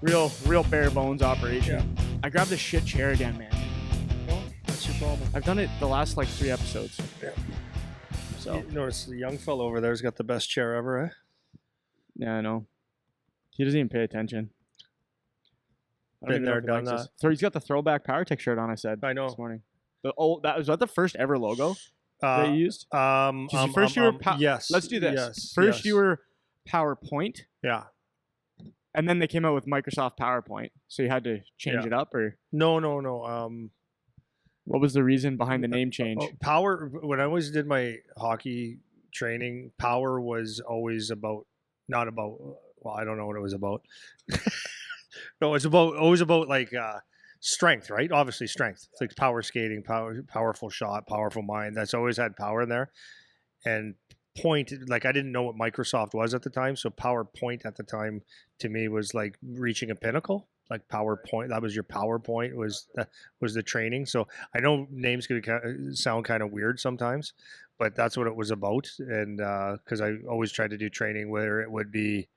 real bare bones operation. Yeah. I grabbed the shit chair again, man. Well, that's your problem. I've done it the last like 3 episodes. Yeah. So You notice the young fellow over there's got the best chair ever, eh? yeah, I know. He doesn't even pay attention. I don't Been even know there, if he done likes us. He's got the throwback PowerTech shirt on. I said I know. this morning. That was the first ever logo that you used. First you were yes. Let's do this. Yes, First yes. you were PowerPoint, Yeah. and then they came out with Microsoft PowerPoint, so you had to change Yeah. it up, or No. what was the reason behind the name change? Power. When I always did my hockey training, power was always about, not about. Well, I don't know what it was about. No, it's always about like strength, right? Obviously, strength. It's like power skating, powerful shot, powerful mind. That's always had power in there. And point, like I didn't know what Microsoft was at the time, so PowerPoint at the time to me was like reaching a pinnacle. Like PowerPoint, that was your PowerPoint was the training. So I know names could sound kind of weird sometimes, but that's what it was about. And because I always tried to do training where it would be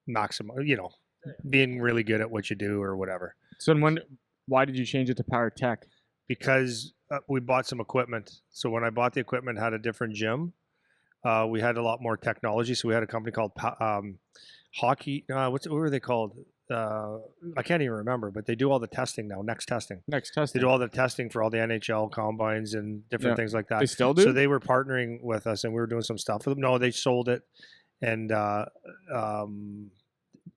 maximum, being really good at what you do or whatever. So why did you change it to PowerTech? Because we bought some equipment. So when I bought the equipment, had a different gym. We had a lot more technology. So we had a company called Hockey. What were they called? I can't even remember, but they do all the testing now. Next testing. They do all the testing for all the NHL combines and different things like that. They still do? So they were partnering with us, and we were doing some stuff with them. No, they sold it, and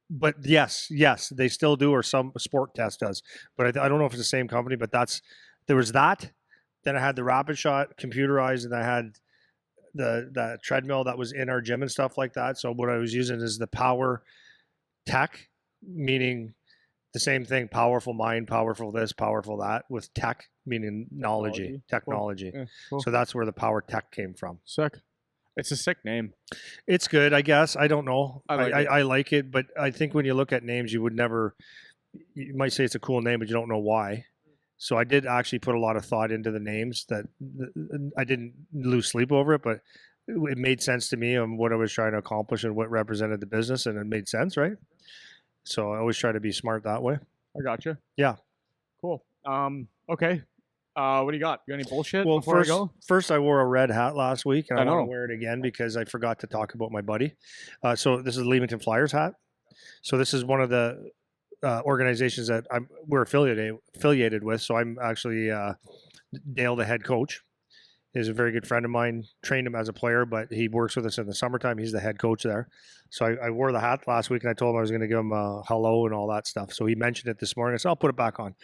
but yes, they still do, or some Sport Test does. But I don't know if it's the same company. But there was that. Then I had the Rapid Shot computerized, and I had the treadmill that was in our gym and stuff like that. So what I was using is the PowerTech, meaning the same thing: powerful mind, powerful this, powerful that, with tech meaning technology. Cool. Yeah, cool. So that's where the PowerTech came from. Sick. It's a sick name. It's good, I guess. I don't know. I like it, but I think when you look at names, you might say it's a cool name, but you don't know why. So I did actually put a lot of thought into the names. That I didn't lose sleep over it, but it made sense to me on what I was trying to accomplish and what represented the business, and it made sense, right? So I always try to be smart that way. I gotcha. Yeah. Cool. Okay. What do you got? You got any bullshit? Well, before I go? first I wore a red hat last week, and I want know. to wear it again because I forgot to talk about my buddy. So this is the Leamington Flyers hat. So this is one of the organizations that we're affiliated with. So I'm actually Dale, the head coach, is a very good friend of mine. Trained him as a player, but he works with us in the summertime. He's the head coach there. So I wore the hat last week, and I told him I was going to give him a hello and all that stuff. So he mentioned it this morning. I said, I'll put it back on.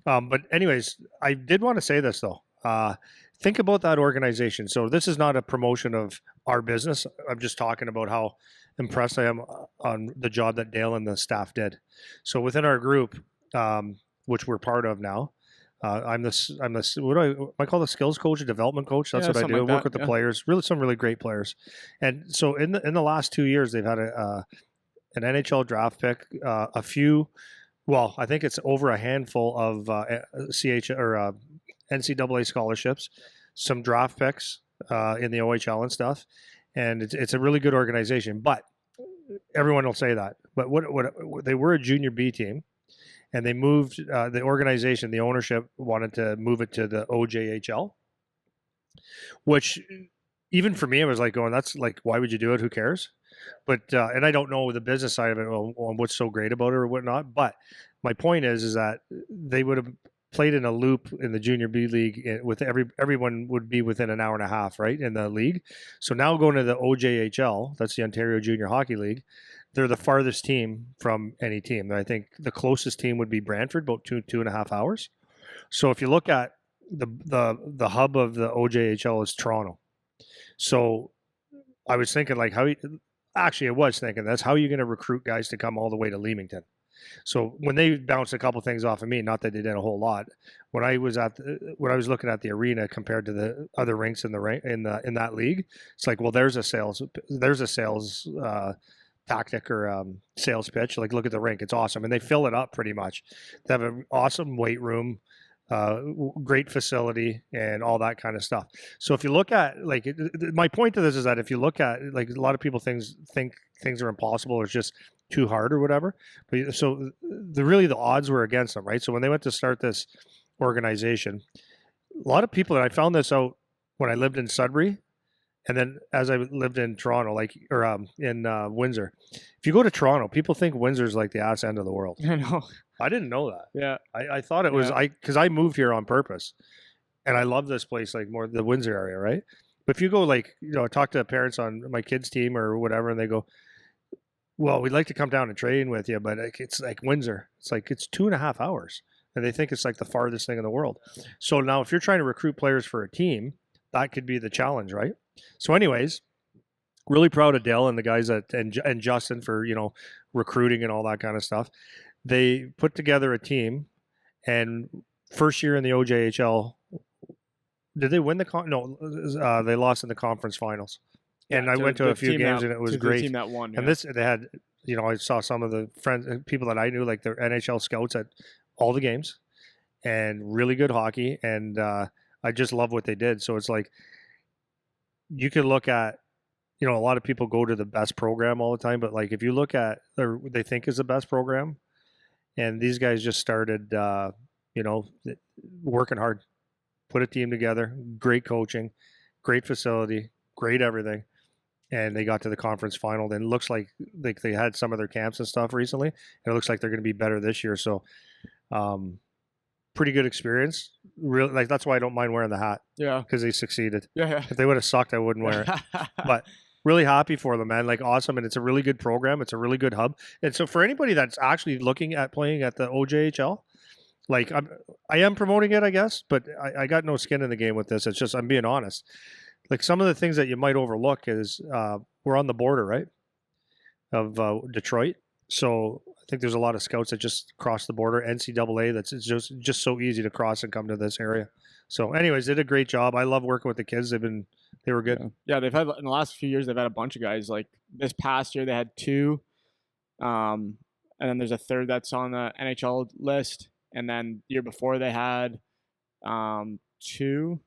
But anyways, I did want to say this, though. Think about that organization. So this is not a promotion of our business. I'm just talking about how impressed I am on the job that Dale and the staff did. So within our group, which we're part of now, I'm what do I call the skills coach, a development coach. That's what I do. Like I work with the players, some really great players. And so in the last 2 years, they've had an NHL draft pick, a few. Well, I think it's over a handful of NCAA scholarships, some draft picks in the OHL and stuff, and it's a really good organization. But everyone will say that. But what they were a junior B team, and they moved the organization, the ownership wanted to move it to the OJHL, which even for me, I was like going, that's like, why would you do it? Who cares? But and I don't know the business side of it, what's so great about it or whatnot. But my point is that they would have played in a loop in the junior B league with everyone would be within an hour and a half, right, in the league. So now going to the OJHL, that's the Ontario Junior Hockey League. They're the farthest team from any team. I think the closest team would be Brantford, about 2.5 hours. So if you look at the hub of the OJHL is Toronto. So I was thinking like that's how you're going to recruit guys to come all the way to Leamington. So when they bounced a couple things off of me, not that they did a whole lot, when I was looking at the arena compared to the other rinks in that league, it's like, well, there's a sales tactic or sales pitch. Like, look at the rink; it's awesome, and they fill it up pretty much. They have an awesome weight room, great facility, and all that kind of stuff. So if you look at my point to this is that if you look at like a lot of people think things are impossible, or it's just too hard or whatever. But so the odds were against them, right? So when they went to start this organization, a lot of people, and I found this out when I lived in Sudbury, and then as I lived in Toronto, in Windsor. If you go to Toronto, people think Windsor's like the ass end of the world. I know. I didn't know that. Yeah. I thought it was because I moved here on purpose, and I love this place like more the Windsor area, right? But if you go talk to parents on my kids' team or whatever, and they go, "Well, we'd like to come down and train with you, but it's like Windsor. It's like it's 2.5 hours." And they think it's like the farthest thing in the world. So now if you're trying to recruit players for a team, that could be the challenge, right? So anyways, really proud of Dale and the guys and Justin for, recruiting and all that kind of stuff. They put together a team, and first year in the OJHL, did they win the they lost in the conference finals. And I went to a few games and it was great. The team that won, and they had, I saw some of the people that I knew, like the NHL scouts at all the games, and really good hockey. And I just love what they did. So it's like, you can look at, a lot of people go to the best program all the time, but like if you look at what they think is the best program, and these guys just started, working hard, put a team together, great coaching, great facility, great everything. And they got to the conference final. And it looks like they had some of their camps and stuff recently, and it looks like they're going to be better this year. So, pretty good experience. Really, like that's why I don't mind wearing the hat. Yeah, because they succeeded. Yeah. If they would have sucked, I wouldn't wear it. But really happy for them, man. Like awesome, and it's a really good program. It's a really good hub. And so for anybody that's actually looking at playing at the OJHL, like I am promoting it, I guess, but I got no skin in the game with this. It's just I'm being honest. Like some of the things that you might overlook is we're on the border, right, of Detroit. So I think there's a lot of scouts that just cross the border. NCAA, it's just so easy to cross and come to this area. So, anyways, they did a great job. I love working with the kids. They were good. Yeah, they've had in the last few years. They've had a bunch of guys. Like this past year, they had 2, and then there's a third that's on the NHL list. And then the year before, they had 2,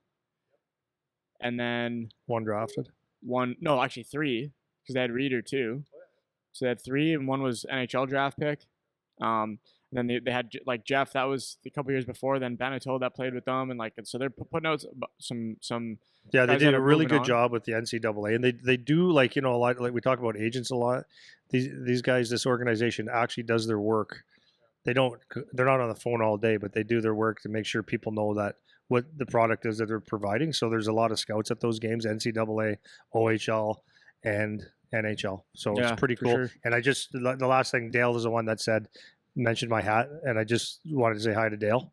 and then 1 drafted. 3, because they had Reader too. So they had 3, and 1 was NHL draft pick. And then they had like Jeff, that was a couple years before. Then Beneteau that played with them, and so they're putting out some. Yeah, they did a really good job with the NCAA, and they do a lot. Like we talk about agents a lot. These guys, this organization actually does their work. They're not on the phone all day, but they do their work to make sure people know that what the product is that they're providing. So there's a lot of scouts at those games, NCAA, OHL, and NHL. So it's pretty cool. Sure. And the last thing, Dale is the one that mentioned my hat, and I just wanted to say hi to Dale.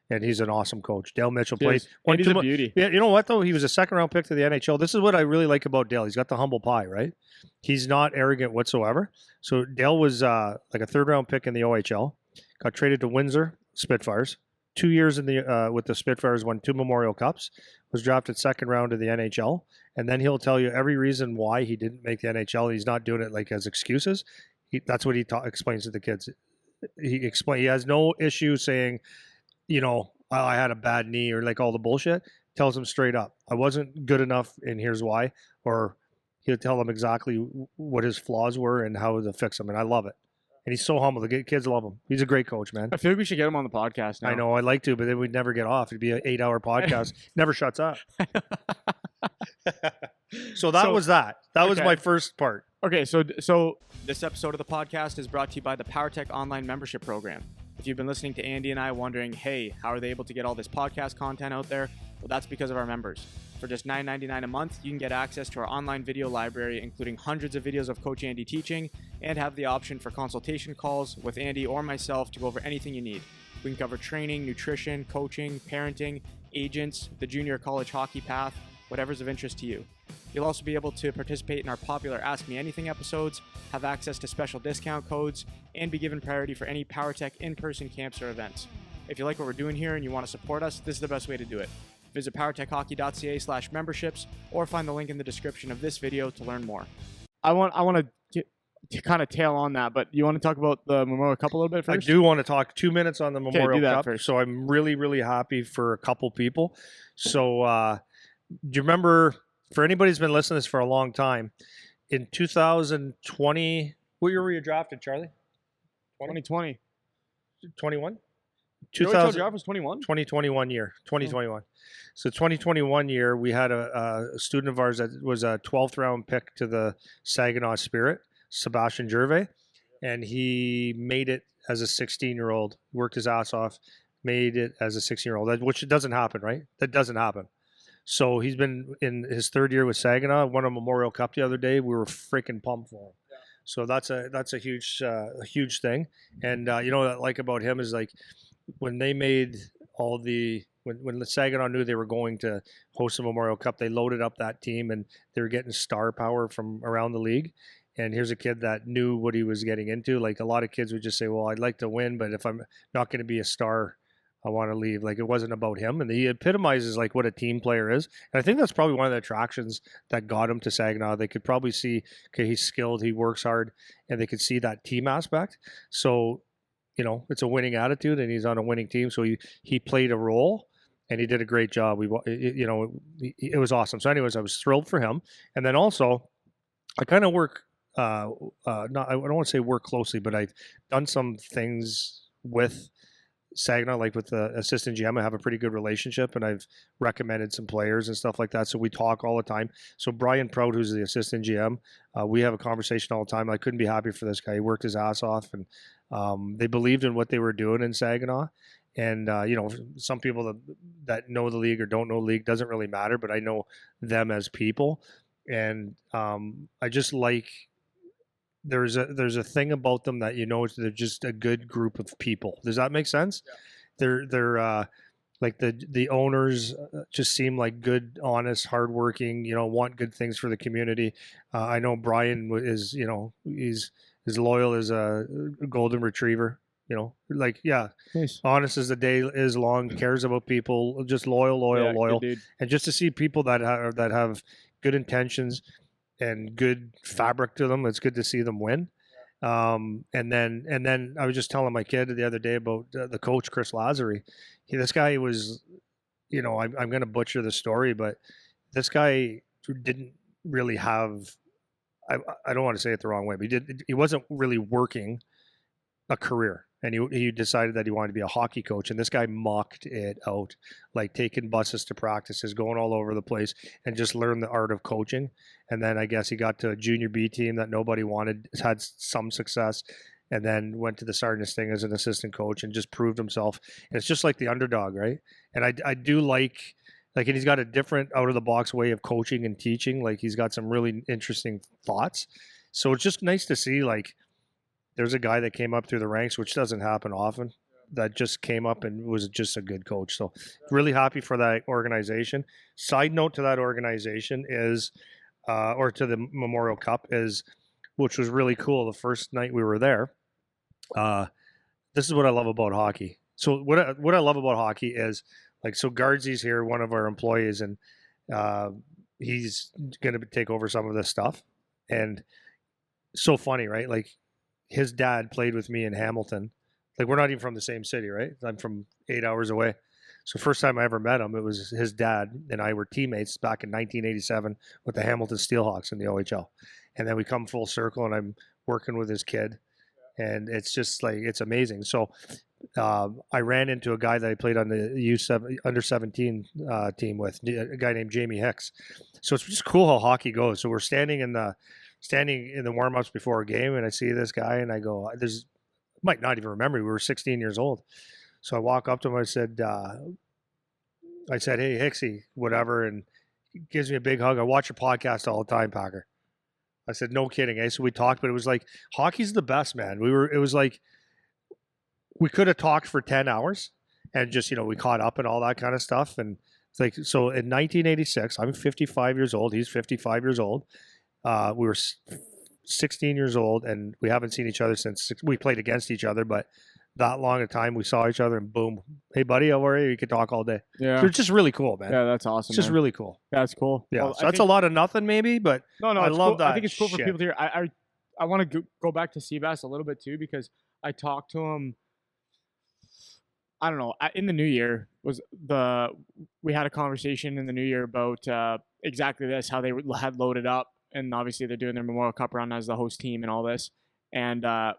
And he's an awesome coach. Dale Mitchell plays. And he's a beauty. Yeah, you know what though? He was a 2nd-round pick to the NHL. This is what I really like about Dale. He's got the humble pie, right? He's not arrogant whatsoever. So Dale was like a 3rd-round pick in the OHL. Got traded to Windsor Spitfires. 2 years in the with the Spitfires, won 2 Memorial Cups. Was drafted 2nd round to the NHL, and then he'll tell you every reason why he didn't make the NHL. He's not doing it like as excuses. That's what he explains to the kids. He has no issue saying, I had a bad knee or like all the bullshit. Tells them straight up, I wasn't good enough, and here's why. Or he'll tell them exactly what his flaws were and how to fix them. And I love it. And he's so humble. The kids love him. He's a great coach, man. I feel like we should get him on the podcast now. I know. I'd like to, but then we'd never get off. It'd be an 8-hour podcast. Never shuts up. So that was that. That was my first part. Okay, so this episode of the podcast is brought to you by the PowerTech online membership program. If you've been listening to Andy and I wondering, hey, how are they able to get all this podcast content out there? Well, that's because of our members. For just $9.99 a month, you can get access to our online video library, including hundreds of videos of Coach Andy teaching, and have the option for consultation calls with Andy or myself to go over anything you need. We can cover training, nutrition, coaching, parenting, agents, the junior college hockey path, whatever's of interest to you. You'll also be able to participate in our popular Ask Me Anything episodes, have access to special discount codes, and be given priority for any PowerTech in-person camps or events. If you like what we're doing here and you want to support us, this is the best way to do it. Visit powertechhockey.ca/memberships or find the link in the description of this video to learn more. I want to kind of tail on that, but you want to talk about the Memorial Cup a little bit first? I do want to talk 2 minutes on the Memorial Cup. First. So I'm really, really happy for a couple people. So do you remember, for anybody who's been listening to this for a long time, in 2020, What year were you drafted, Charlie? 2020. 21? The OHL draft was 21? 2021 year. 2021. So 2021 year, we had a student of ours that was a 12th round pick to the Saginaw Spirit, Sebastian JR.A, and he made it as a 16-year-old, worked his ass off, made it as a 16-year-old, which doesn't happen, right? That doesn't happen. So he's been in his third year with Saginaw, won a Memorial Cup the other day. We were freaking pumped for him. Yeah. So that's a huge thing. And you know what I like about him is like when they made all the when the Saginaw knew they were going to host a Memorial Cup, they loaded up that team and they were getting star power from around the league. And here's a kid that knew what he was getting into. Like a lot of kids would just say, well, I'd like to win, but if I'm not going to be a star, I want to leave. Like it wasn't about him. And he epitomizes like what a team player is. And I think that's probably one of the attractions that got him to Saginaw. They could probably see, okay, he's skilled, he works hard, and they could see that team aspect. So, you know, it's a winning attitude and he's on a winning team. So he played a role and he did a great job. It was awesome. So anyways, I was thrilled for him. And then also I kind of work, I don't want to say work closely, but I've done some things with Saginaw, like with the assistant GM. I have a pretty good relationship and I've recommended some players and stuff like that. So we talk all the time. So Brian Proud, who's the assistant GM, we have a conversation all the time. I couldn't be happier for this guy. He worked his ass off and they believed in what they were doing in Saginaw. And, you know, some people that know the league or don't know the league doesn't really matter, but I know them as people. And I just like, there's a thing about them that, you know, they're just a good group of people. Does that make sense? Yeah. They're like the owners just seem like good, honest, hardworking, you know, want good things for the community. I know Brian is, you know, he's as loyal as a golden retriever, you know, like, yeah, nice. Honest as the day is long, cares about people, just loyal. And just to see people that have good intentions and good fabric to them, it's good to see them win. And then I was just telling my kid the other day about the coach, Chris Lazary. This guy was, you know, I'm going to butcher the story, but this guy didn't really have, I don't want to say it the wrong way, but he wasn't really working a career. And he decided that he wanted to be a hockey coach. And this guy mocked it out, like taking buses to practices, going all over the place, and just learned the art of coaching. And then I guess he got to a junior B team that nobody wanted, had some success, and then went to the Sargents thing as an assistant coach and just proved himself. And it's just like the underdog, right? And I do like, and he's got a different out-of-the-box way of coaching and teaching. Like he's got some really interesting thoughts. So it's just nice to see, like, there's a guy that came up through the ranks, which doesn't happen often, that just came up and was just a good coach. So really happy for that organization. Side note to that organization is, or to the Memorial Cup is, which was really cool. The first night we were there, this is what I love about hockey. So what I love about hockey is, like, so Guardsy's here, one of our employees, and he's going to take over some of this stuff. And so funny, right? Like, his dad played with me in Hamilton. Like, we're not even from the same city, right? I'm from 8 hours away. So first time I ever met him, it was his dad and I were teammates back in 1987 with the Hamilton Steelhawks in the OHL. And then we come full circle and I'm working with his kid. And it's just like, it's amazing. So I ran into a guy that I played on the under 17 team with, a guy named Jamie Hicks. So it's just cool how hockey goes. So we're standing in the warm-ups before a game, and I see this guy, and I go, might not even remember, we were 16 years old. So I walk up to him, I said, hey, Hicksy, whatever, and he gives me a big hug. I watch your podcast all the time, Packer. I said, no kidding, eh? So we talked, but it was like, hockey's the best, man. It was like, we could have talked for 10 hours, and just, you know, we caught up and all that kind of stuff, and it's like, so in 1986, I'm 55 years old, he's 55 years old. We were 16 years old, and we haven't seen each other since we played against each other, but that long a time we saw each other, and boom, hey buddy, how are you? You could talk all day. Yeah, so it's just really cool, man. Yeah, that's awesome. It's just really cool. That's cool. Yeah, well, so that's a lot of nothing, maybe, but no, I love cool. that. I think it's cool for people to hear. I want to go back to Seabass a little bit too, because I talked to him. I don't know. In the new year we had a conversation in the new year about exactly this, how they had loaded up. And obviously they're doing their Memorial Cup run as the host team and all this. And I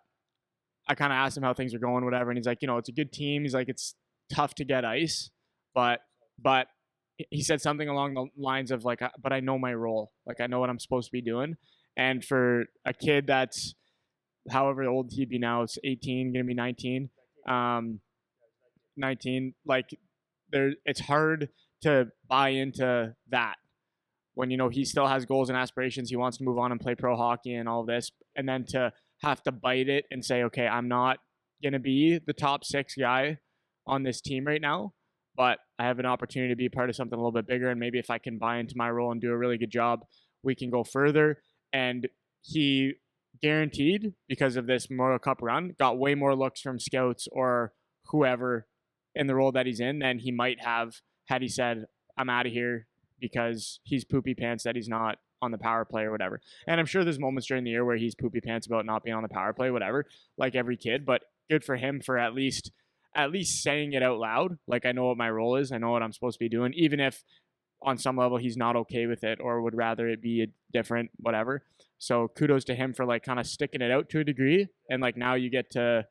kind of asked him how things are going, whatever. And he's like, it's a good team. He's like, it's tough to get ice, but he said something along the lines of like, but I know my role. Like, I know what I'm supposed to be doing. And for a kid that's however old he'd be now, it's 18, going to be 19. 19, like it's hard to buy into that when, he still has goals and aspirations. He wants to move on and play pro hockey and all of this. And then to have to bite it and say, okay, I'm not going to be the top 6 guy on this team right now, but I have an opportunity to be part of something a little bit bigger. And maybe if I can buy into my role and do a really good job, we can go further. And he guaranteed, because of this Memorial Cup run, got way more looks from scouts or whoever in the role that he's in than he might have had he said, I'm out of here because he's poopy pants that he's not on the power play or whatever. And I'm sure there's moments during the year where he's poopy pants about not being on the power play, whatever, like every kid, but good for him for at least saying it out loud. Like, I know what my role is. I know what I'm supposed to be doing, even if on some level he's not okay with it or would rather it be different, whatever. So kudos to him for like kind of sticking it out to a degree. And like, now you get to,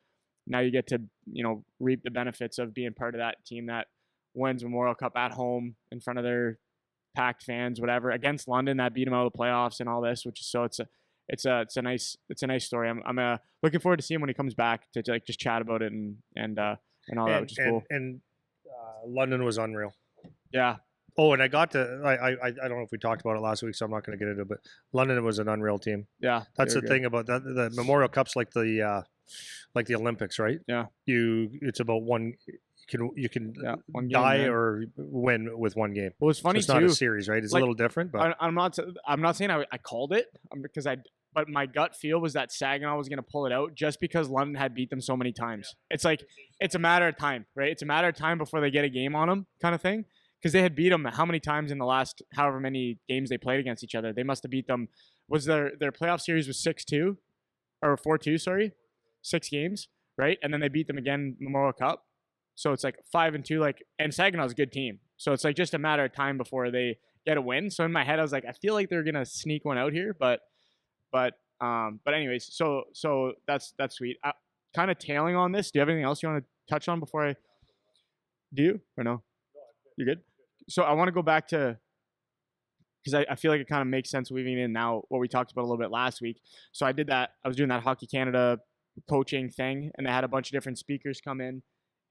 reap the benefits of being part of that team that wins Memorial Cup at home in front of their packed fans, whatever, against London that beat them out of the playoffs and all this, which is, so it's a nice story. I'm looking forward to seeing when he comes back to like just chat about it and all that, which is cool. And London was unreal. Yeah. Oh, and I don't know if we talked about it last week, so I'm not going to get into it, but London was an unreal team. Yeah. That's the thing about that. The Memorial Cup's like the Olympics, right? Yeah. It's about one. You can one game, die man, or win with one game. Well, it's funny so it's not a series, right? It's like, a little different, but I'm not saying I called it because but my gut feel was that Saginaw was going to pull it out just because London had beat them so many times. It's like, it's a matter of time, right? It's a matter of time before they get a game on them, kind of thing. Because they had beat them how many times in the last however many games they played against each other? They must have beat them. Was their playoff series was 6-2 or 4-2? Sorry, 6 games, right? And then they beat them again Memorial Cup. So it's like 5-2. Like, and Saginaw's a good team. So it's like just a matter of time before they get a win. So in my head, I was like, I feel like they're gonna sneak one out here, but anyways, so that's sweet. Kind of tailing on this. Do you have anything else you want to touch on before I do or no? You good? So I want to go back to, because I feel like it kind of makes sense weaving in now what we talked about a little bit last week. So I was doing that Hockey Canada coaching thing, and they had a bunch of different speakers come in,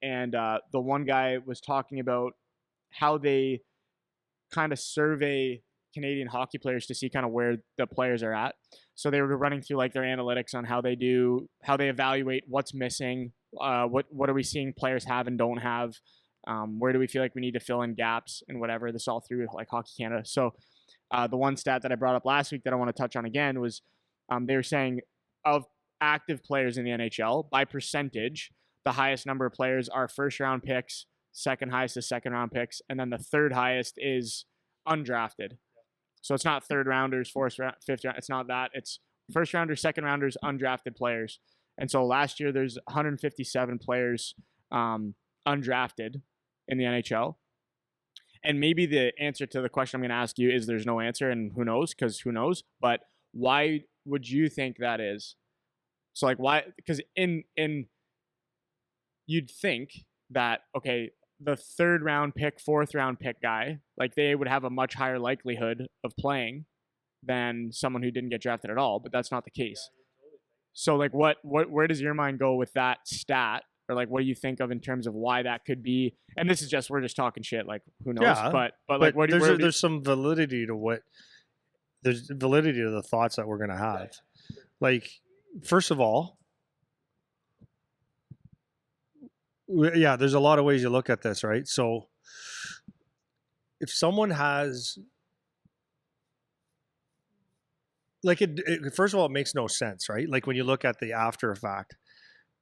and the one guy was talking about how they kind of survey Canadian hockey players to see kind of where the players are at. So they were running through like their analytics on how they evaluate what's missing, what are we seeing players have and don't have. Where do we feel like we need to fill in gaps and whatever, this all through like Hockey Canada. So the one stat that I brought up last week that I want to touch on again was they were saying of active players in the NHL, by percentage, the highest number of players are first round picks, second highest is second round picks, and then the third highest is undrafted. So it's not third rounders, fourth round, fifth round. It's not that. It's first rounders, second rounders, undrafted players. And so last year there's 157 players undrafted in the NHL. And maybe the answer to the question I'm going to ask you is there's no answer, and who knows, because who knows. But why would you think that is? So like, why? Because in you'd think that, okay, the third round pick, fourth round pick guy, like they would have a much higher likelihood of playing than someone who didn't get drafted at all, but that's not the case. So like where does your mind go with that stat? Or like, what do you think of in terms of why that could be? And this is just, we're just talking shit, like who knows? Yeah, but like, what there's some validity to the thoughts that we're going to have. Like, first of all, yeah, there's a lot of ways you look at this, right? So if someone has, like, first of all, it makes no sense, right? Like when you look at the after effect,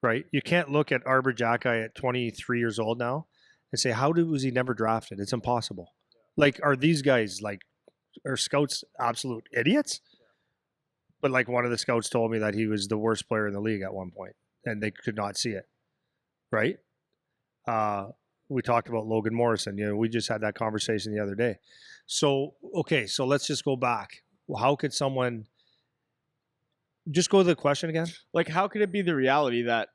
right? You can't look at Arbor Jacki at 23 years old now and say, was he never drafted? It's impossible. Like, are these guys, like, are scouts absolute idiots? But like one of the scouts told me that he was the worst player in the league at one point and they could not see it, right? We talked about Logan Morrison. We just had that conversation the other day. So, okay, so let's just go back. How could someone Just go to the question again. Like, how could it be the reality that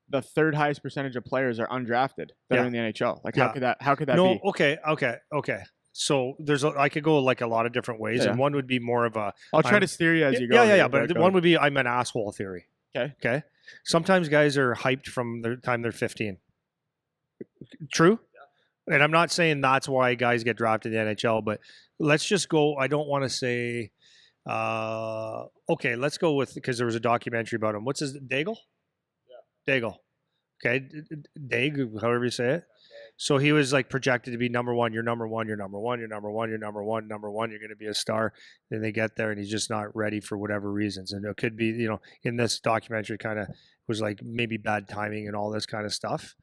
the third highest percentage of players are undrafted that are in the NHL? Like, how could that No, be? okay. So I could go like a lot of different ways, and one would be more of a. I'll try to steer you as you go. Yeah. But one would be I'm an asshole theory. Okay. Sometimes guys are hyped from the time they're 15. True. And I'm not saying that's why guys get drafted in the NHL, but let's just go. I don't want to say. Okay, let's go with, because there was a documentary about him. What's his Daigle? Yeah. Daigle. Okay, Daig, however you say it. So he was like projected to be number one. You're number one. You're number one. You're number one. You're number one. Number one. You're going to be a star. Then they get there and he's just not ready for whatever reasons. And it could be, in this documentary, kind of was like maybe bad timing and all this kind of stuff.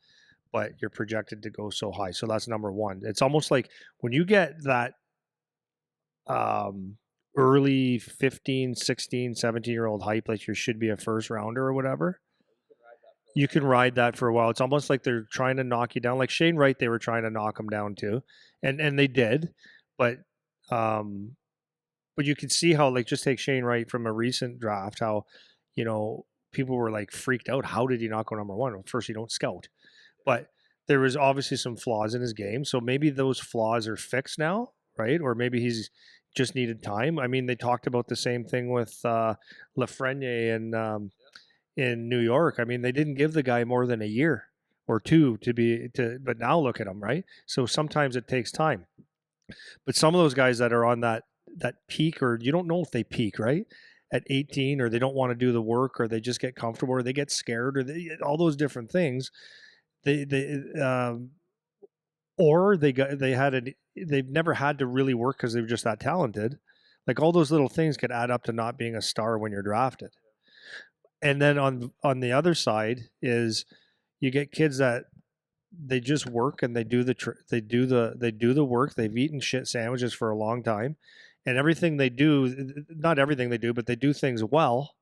But you're projected to go so high. So that's number one. It's almost like when you get that early 15, 16, 17-year-old hype, like you should be a first rounder or whatever, you can ride that for a while. It's almost like they're trying to knock you down. Like Shane Wright, they were trying to knock him down too. And they did. But you could see how, like, just take Shane Wright from a recent draft, how, people were like freaked out. How did he not go number one? Well, first, you don't scout. But there was obviously some flaws in his game. So maybe those flaws are fixed now, right? Or maybe he's just needed time. I mean, they talked about the same thing with Lafreniere and in New York. I mean, they didn't give the guy more than a year or two but now look at him, right? So sometimes it takes time. But some of those guys that are on that peak, or you don't know if they peak, right? At 18, or they don't want to do the work, or they just get comfortable, or they get scared, or all those different things. They've never had to really work because they were just that talented. Like, all those little things could add up to not being a star when you're drafted. And then on the other side is you get kids that they just work and they do the work. They've eaten shit sandwiches for a long time, and everything they do, not everything they do, but they do things well.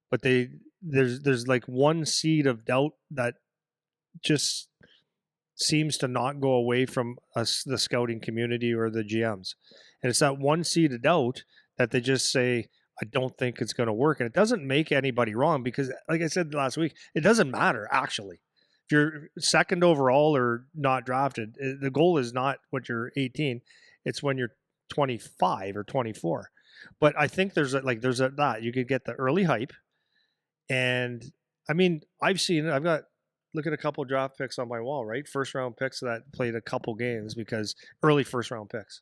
But there's like one seed of doubt that just seems to not go away from us, the scouting community or the GMs. And it's that one seed of doubt that they just say, I don't think it's going to work. And it doesn't make anybody wrong, because, like I said last week, it doesn't matter, actually. If you're second overall or not drafted, the goal is not when you're 18. It's when you're 25 or 24. But I think there's that. You could get the early hype. And, I mean, I've seen it. Look at a couple of draft picks on my wall, right? First round picks that played a couple games because early first round picks.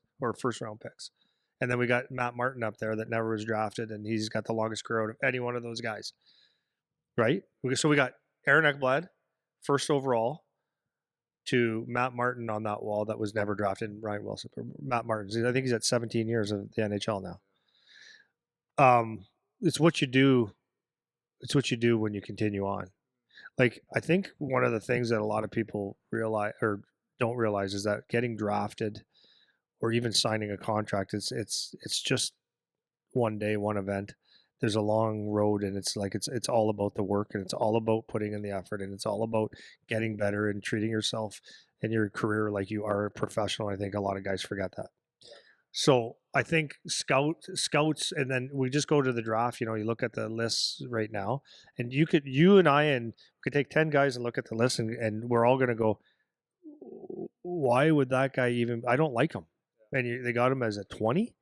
And then we got Matt Martin up there that never was drafted, and he's got the longest career out of any one of those guys, right? So we got Aaron Ekblad, first overall, to Matt Martin on that wall that was never drafted, and Ryan Wilson. Matt Martin, I think he's at 17 years of the NHL now. It's what you do. It's what you do when you continue on. Like, I think one of the things that a lot of people realize or don't realize is that getting drafted or even signing a contract, it's just one day, one event. There's a long road, and it's all about the work, and it's all about putting in the effort, and it's all about getting better and treating yourself and your career like you are a professional. I think a lot of guys forget that. So I think scouts, and then we just go to the draft. You look at the lists right now, and you and I could take 10 guys and look at the list, and we're all going to go, why would that guy even? I don't like him. And they got him as a 20.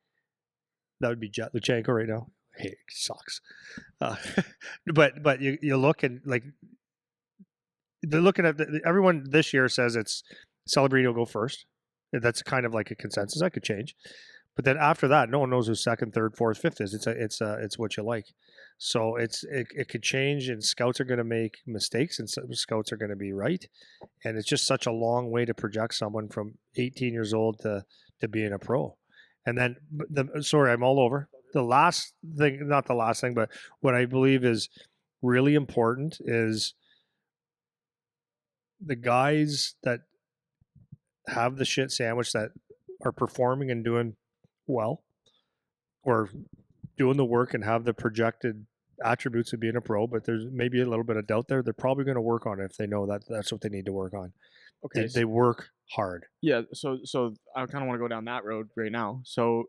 That would be Jet Luchenko right now. Hey, it sucks. But you look, and like they're looking at everyone this year says it's Celebrini will go first. That's kind of like a consensus. That could change. But then after that, no one knows who second, third, fourth, fifth is. It's what you like. So it could change, and scouts are going to make mistakes, and some scouts are going to be right. And it's just such a long way to project someone from 18 years old to being a pro. And then, sorry, I'm all over. The last thing, not the last thing, but what I believe is really important is the guys that have the shit sandwich that are performing and doing well, or doing the work and have the projected attributes of being a pro, but there's maybe a little bit of doubt there. They're probably going to work on it if they know that that's what they need to work on. Okay. They work hard. Yeah. So I kind of want to go down that road right now. So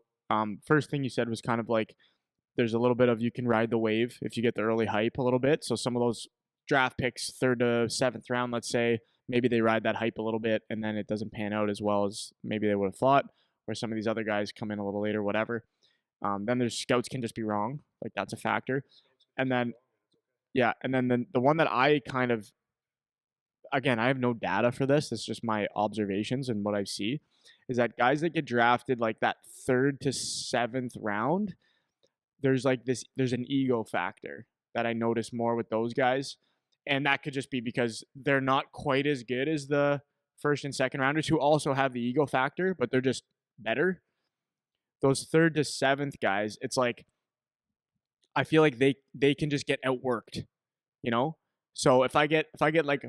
first thing you said was kind of like there's a little bit of, you can ride the wave if you get the early hype a little bit. So some of those draft picks, 3rd to 7th round, let's say, maybe they ride that hype a little bit and then it doesn't pan out as well as maybe they would have thought, or some of these other guys come in a little later, whatever. Then there's scouts can just be wrong. Like that's a factor. And then, yeah. And then the one that I kind of, again, I have no data for this. It's just my observations and what I see is that guys that get drafted like that 3rd to 7th round, there's an ego factor that I notice more with those guys. And that could just be because they're not quite as good as the 1st and 2nd rounders who also have the ego factor, but they're just better. Those 3rd to 7th guys, it's like, I feel like they can just get outworked, you know? So if I get like,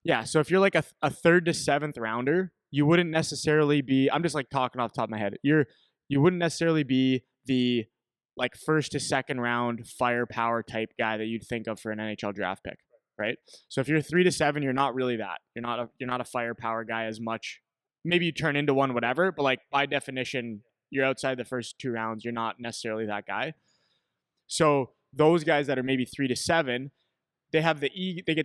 yeah, so if you're like a 3rd to 7th rounder, you wouldn't necessarily be, I'm just like talking off the top of my head. You wouldn't necessarily be the like 1st to 2nd round firepower type guy that you'd think of for an NHL draft pick, right? So if you're 3 to 7, you're not really that. You're not a firepower guy as much. Maybe you turn into one, whatever, but like by definition, you're outside the first 2 rounds. You're not necessarily that guy. So those guys that are maybe 3 to 7, they get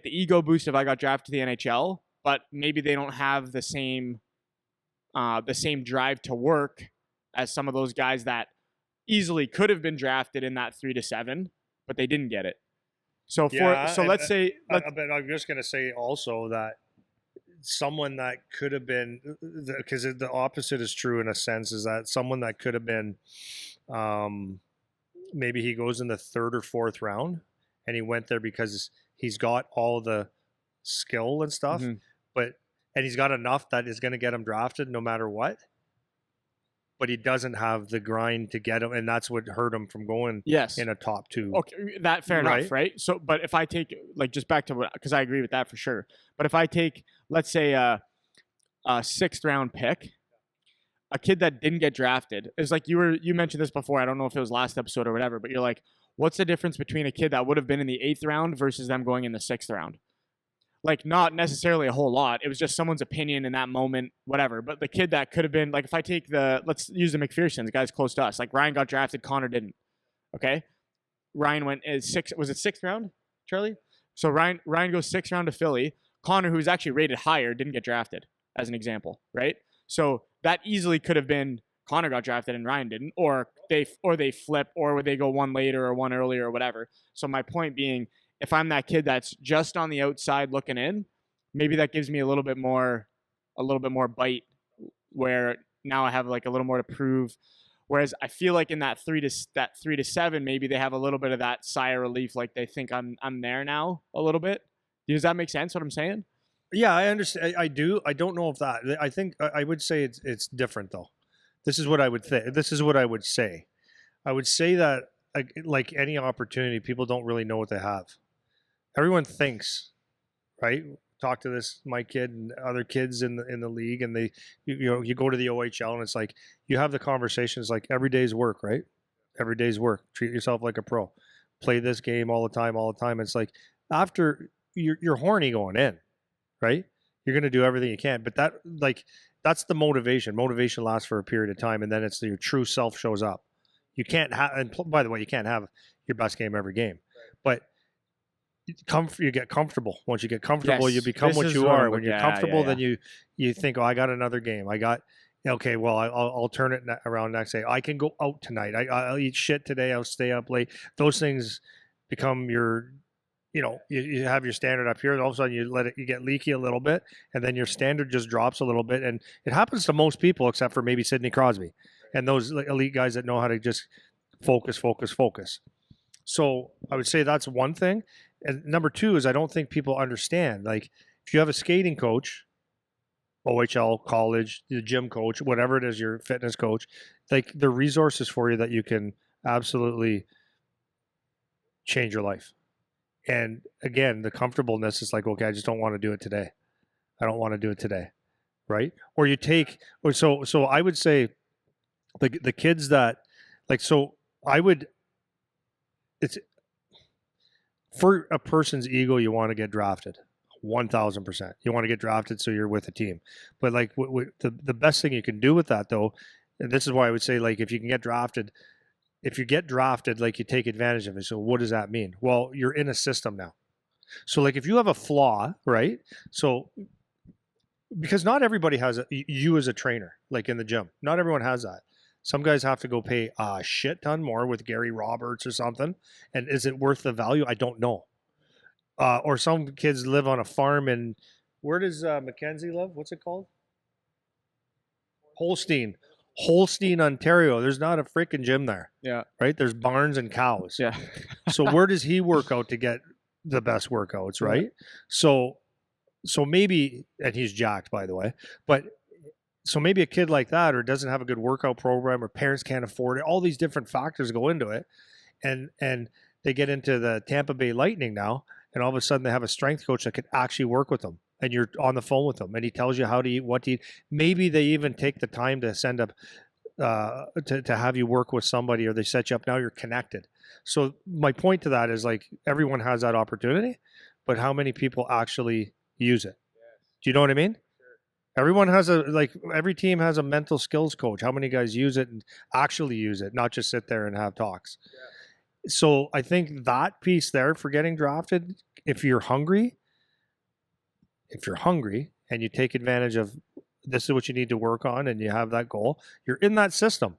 the ego boost if I got drafted to the NHL, but maybe they don't have the same drive to work as some of those guys that easily could have been drafted in that 3 to 7, but they didn't get it. So let's say, but I'm just going to say also that someone that could have been, because the opposite is true in a sense, is that someone that could have been, maybe he goes in the 3rd or 4th round and he went there because he's got all the skill and stuff, and he's got enough that is going to get him drafted no matter what. But he doesn't have the grind to get him, and that's what hurt him from going in a top 2. Okay, that fair enough, right? So, but if I take like just back to what, because I agree with that for sure. But if I take, let's say, a 6th round pick, a kid that didn't get drafted, is like you mentioned this before. I don't know if it was last episode or whatever, but you're like, what's the difference between a kid that would have been in the 8th round versus them going in the 6th round? Like, not necessarily a whole lot. It was just someone's opinion in that moment, whatever. But the kid that could have been, like, if I take let's use the McPhersons, the guys close to us. Like, Ryan got drafted, Connor didn't. Okay? Ryan went was it 6th round, Charlie? So Ryan goes 6th round to Philly. Connor, who's actually rated higher, didn't get drafted, as an example, right? So that easily could have been Connor got drafted and Ryan didn't, or they flip, or they go one later or one earlier or whatever. So my point being, if I'm that kid that's just on the outside looking in, maybe that gives me a little bit more bite, where now I have like a little more to prove. Whereas I feel like in that 3 to 7, maybe they have a little bit of that sigh of relief, like they think I'm there now a little bit. Does that make sense? What I'm saying? Yeah, I understand. I do. I don't know if that. I think I would say it's different though. This is what I would think. This is what I would say. I would say that like any opportunity, people don't really know what they have. Everyone thinks, right? Talk to my kid and other kids in the league, and you go to the OHL, and it's like you have the conversations like every day's work, right? Every day's work. Treat yourself like a pro. Play this game all the time. It's like after you're horny going in, right? You're gonna do everything you can, but that's the motivation. Motivation lasts for a period of time, and then it's your true self shows up. You can't have, and by the way, you can't have your best game every game, but you get comfortable. Once you get comfortable, you become what you are. When you're comfortable, then you think, oh, I got another game. Okay, well, I'll turn it around next day. I can go out tonight. I'll eat shit today. I'll stay up late. Those things become your, you have your standard up here, and all of a sudden you get leaky a little bit, and then your standard just drops a little bit. And it happens to most people except for maybe Sidney Crosby and those elite guys that know how to just focus. So I would say that's one thing. And number 2 is I don't think people understand. Like, if you have a skating coach, OHL, college, the gym coach, whatever it is, your fitness coach, like, the resources for you that you can absolutely change your life. And again, the comfortableness is like, okay, I just don't want to do it today. I don't want to do it today, right? Or you take, so I would say the kids that, like, so I would, it's, for a person's ego, you want to get drafted, 1,000%. You want to get drafted so you're with a team. But like the best thing you can do with that, though, and this is why I would say, like, if you can get drafted, if you get drafted, like you take advantage of it. So what does that mean? Well, you're in a system now. So like if you have a flaw, right? So because not everybody has you as a trainer, like in the gym. Not everyone has that. Some guys have to go pay a shit ton more with Gary Roberts or something. And is it worth the value? I don't know. Or some kids live on a farm in, where does Mackenzie live? What's it called? Holstein, Ontario. There's not a freaking gym there. Yeah. Right? There's barns and cows. Yeah. So where does he work out to get the best workouts, right? Yeah. So maybe, and he's jacked, by the way, but so maybe a kid like that, or doesn't have a good workout program, or parents can't afford it. All these different factors go into it, and they get into the Tampa Bay Lightning now, and all of a sudden they have a strength coach that can actually work with them, and you're on the phone with them, and he tells you how to eat, what to eat. Maybe they even take the time to send up to have you work with somebody, or they set you up. Now you're connected. So my point to that is, like, everyone has that opportunity, but how many people actually use it? Do you know what I mean? Everyone has every team has a mental skills coach. How many guys use it and actually use it, not just sit there and have talks? Yeah. So I think that piece there for getting drafted, if you're hungry and you take advantage of, this is what you need to work on, and you have that goal, you're in that system.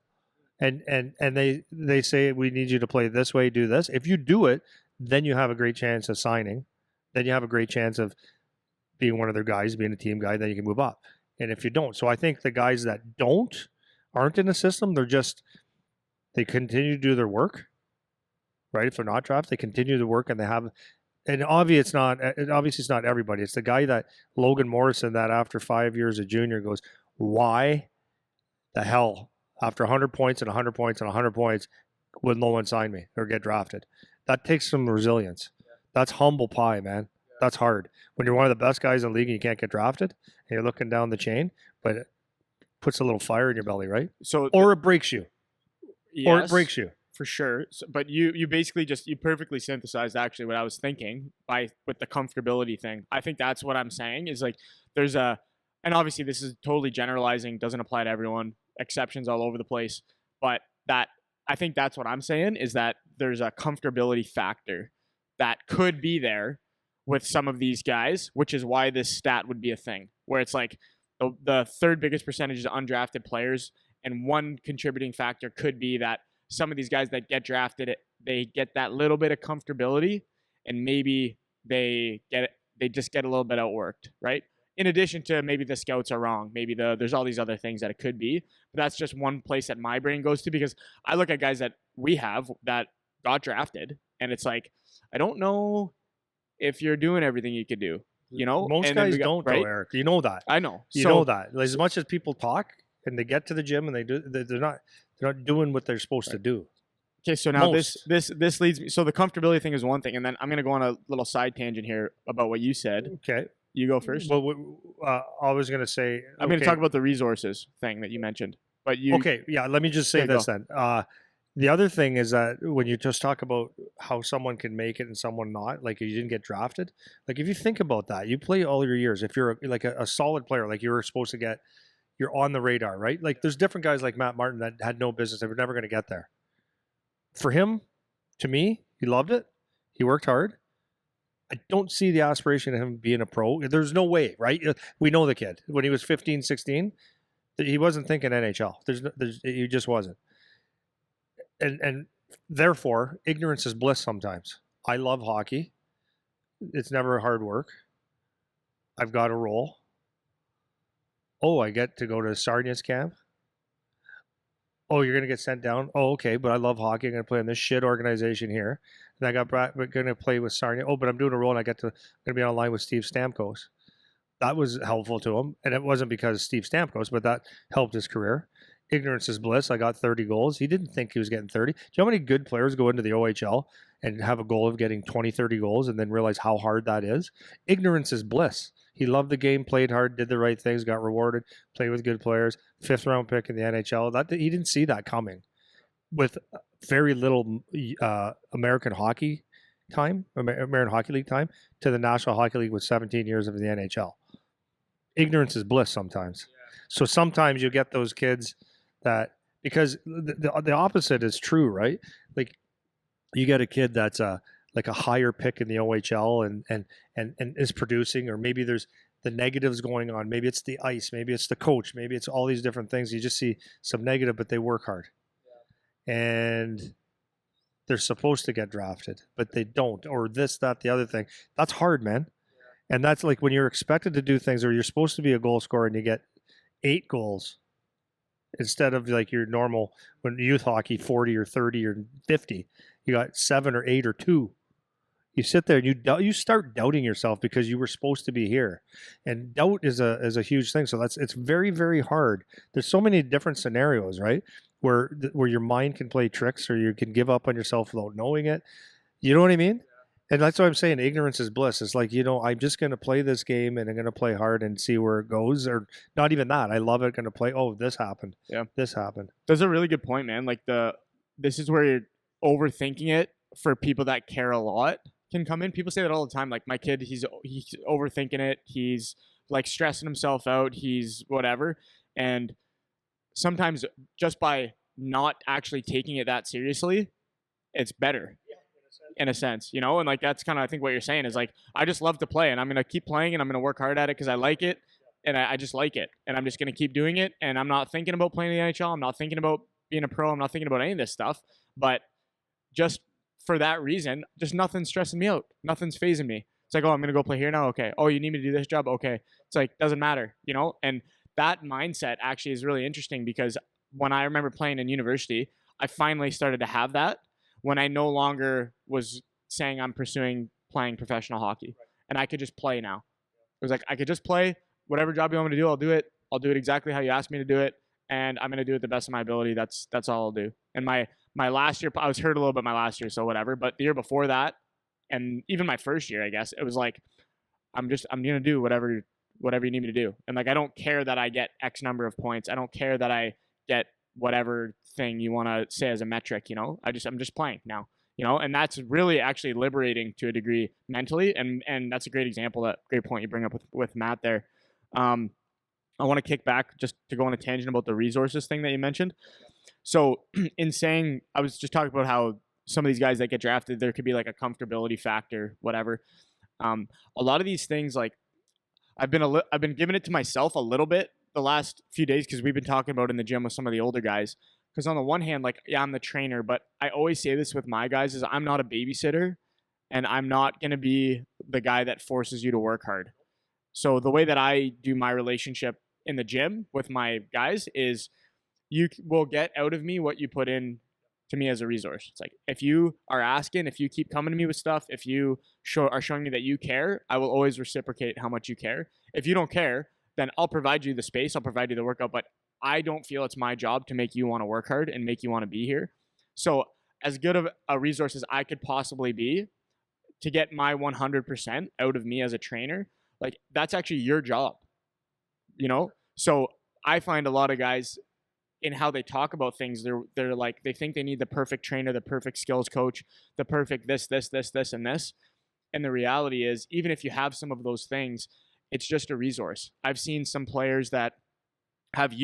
And they say, we need you to play this way, do this. If you do it, then you have a great chance of signing. Then you have a great chance of being one of their guys, being a team guy, then you can move up. And if you don't, so I think the guys that aren't in the system, they continue to do their work, right? If they're not drafted, they continue to work, and they have, and obviously it's not everybody. It's the guy that Logan Morrison, that after 5 years a junior, goes, why the hell, after 100 points and 100 points and 100 points, will no one sign me or get drafted? That takes some resilience. That's humble pie, man. That's hard. When you're one of the best guys in the league and you can't get drafted, and you're looking down the chain, but it puts a little fire in your belly, right? Or it breaks you. Yes, or it breaks you. For sure. So, but you basically you perfectly synthesized actually what I was thinking with the comfortability thing. I think that's what I'm saying is, like, and obviously this is totally generalizing, doesn't apply to everyone, exceptions all over the place. But I think that's what I'm saying, is that there's a comfortability factor that could be there with some of these guys, which is why this stat would be a thing, where it's like the third biggest percentage is undrafted players, and one contributing factor could be that some of these guys that get drafted, they get that little bit of comfortability, and maybe they just get a little bit outworked, right? In addition to maybe the scouts are wrong, maybe there's all these other things that it could be, but that's just one place that my brain goes to, because I look at guys that we have that got drafted, and it's like, I don't know if you're doing everything you could do, you know? Most guys don't, right? Though, Eric. You know that. I know. You know that. As much as people talk and they get to the gym and they're not doing what they're supposed to do. Okay, so now this leads me. So the comfortability thing is one thing, and then I'm going to go on a little side tangent here about what you said. Okay. You go first. Well, I was going to say, I'm going to talk about the resources thing that you mentioned. But okay, yeah. Let me just say this then. The other thing is that when you just talk about how someone can make it and someone not, like, you didn't get drafted, like, if you think about that, you play all your years. If you're like a solid player, like you were supposed to get, you're on the radar, right? Like, there's different guys like Matt Martin that had no business. They were never going to get there. For him, to me, he loved it. He worked hard. I don't see the aspiration of him being a pro. There's no way, right? We know the kid. When he was 15, 16, he wasn't thinking NHL. He just wasn't. And therefore, ignorance is bliss sometimes. I love hockey. It's never hard work. I've got a role. Oh, I get to go to Sarnia's camp. Oh, you're going to get sent down? Oh, okay, but I love hockey. I'm going to play in this shit organization here. And we're going to play with Sarnia. Oh, but I'm doing a role, and I'm going to be on line with Steve Stamkos. That was helpful to him. And it wasn't because Steve Stamkos, but that helped his career. Ignorance is bliss. I got 30 goals. He didn't think he was getting 30. Do you know how many good players go into the OHL and have a goal of getting 20, 30 goals and then realize how hard that is? Ignorance is bliss. He loved the game, played hard, did the right things, got rewarded, played with good players, 5th round pick in the NHL. He didn't see that coming. With very little American Hockey League time, to the National Hockey League with 17 years of the NHL. Ignorance is bliss sometimes. Yeah. So sometimes you get those kids that because the opposite is true, right? Like you get a kid that's like a higher pick in the OHL and is producing, or maybe there's the negatives going on. Maybe it's the ice, maybe it's the coach, maybe it's all these different things. You just see some negative, but they work hard. And they're supposed to get drafted, but they don't, or this, that, the other thing. That's hard, man. And that's like when you're expected to do things, or you're supposed to be a goal scorer and you get 8 goals instead of like your normal, when youth hockey, 40 or 30 or 50, you got 7 or 8 or 2. You sit there and you start doubting yourself because you were supposed to be here, and doubt is a huge thing. So it's very, very hard. There's so many different scenarios, right? Where your mind can play tricks, or you can give up on yourself without knowing it. You know what I mean? And that's what I'm saying. Ignorance is bliss. It's like, I'm just going to play this game and I'm going to play hard and see where it goes. Or not even that. I love it. Going to play. Oh, this happened. Yeah. This happened. That's a really good point, man. Like this is where you're overthinking it for people that care a lot can come in. People say that all the time. Like my kid, he's overthinking it. He's like stressing himself out. He's whatever. And sometimes just by not actually taking it that seriously, it's better. In a sense, and like that's kind of I think what you're saying is like I just love to play, and I'm gonna keep playing, and I'm gonna work hard at it because I like it, and I just like it, and I'm just gonna keep doing it, and I'm not thinking about playing in the NHL. I'm not thinking about being a pro. I'm not thinking about any of this stuff. But just for that reason, just nothing's stressing me out. Nothing's phasing me. It's like, oh, I'm gonna go play here now. Okay. Oh, you need me to do this job. Okay. It's like doesn't matter, And that mindset actually is really interesting because when I remember playing in university, I finally started to have that. When I no longer was saying I'm pursuing playing professional hockey, and I could just play now. It was like, I could just play whatever job you want me to do. I'll do it. I'll do it exactly how you asked me to do it. And I'm going to do it the best of my ability. That's all I'll do. And my last year, I was hurt a little bit my last year, so whatever. But the year before that, and even my first year, I guess, it was like, I'm going to do whatever you need me to do. And like, I don't care that I get X number of points. I don't care that I get whatever thing you want to say as a metric, I'm just playing now, and that's really actually liberating to a degree mentally. And that's a great example, that great point you bring up with Matt there. I want to kick back just to go on a tangent about the resources thing that you mentioned. So in saying, I was just talking about how some of these guys that get drafted, there could be like a comfortability factor, whatever. A lot of these things, like I've been giving it to myself a little bit the last few days because we've been talking about in the gym with some of the older guys. Because on the one hand, like, yeah, I'm the trainer, but I always say this with my guys is I'm not a babysitter, and I'm not going to be the guy that forces you to work hard. So the way that I do my relationship in the gym with my guys is you will get out of me what you put in to me as a resource. It's like, if you are asking, if you keep coming to me with stuff, if you are showing me that you care, I will always reciprocate how much you care. If you don't care, then I'll provide you the space, I'll provide you the workout, but I don't feel it's my job to make you want to work hard and make you want to be here. So as good of a resource as I could possibly be to get my 100% out of me as a trainer, like that's actually your job, So I find a lot of guys in how they talk about things, they're like, they think they need the perfect trainer, the perfect skills coach, the perfect this, and this. And the reality is, even if you have some of those things, it's just a resource. I've seen some players that have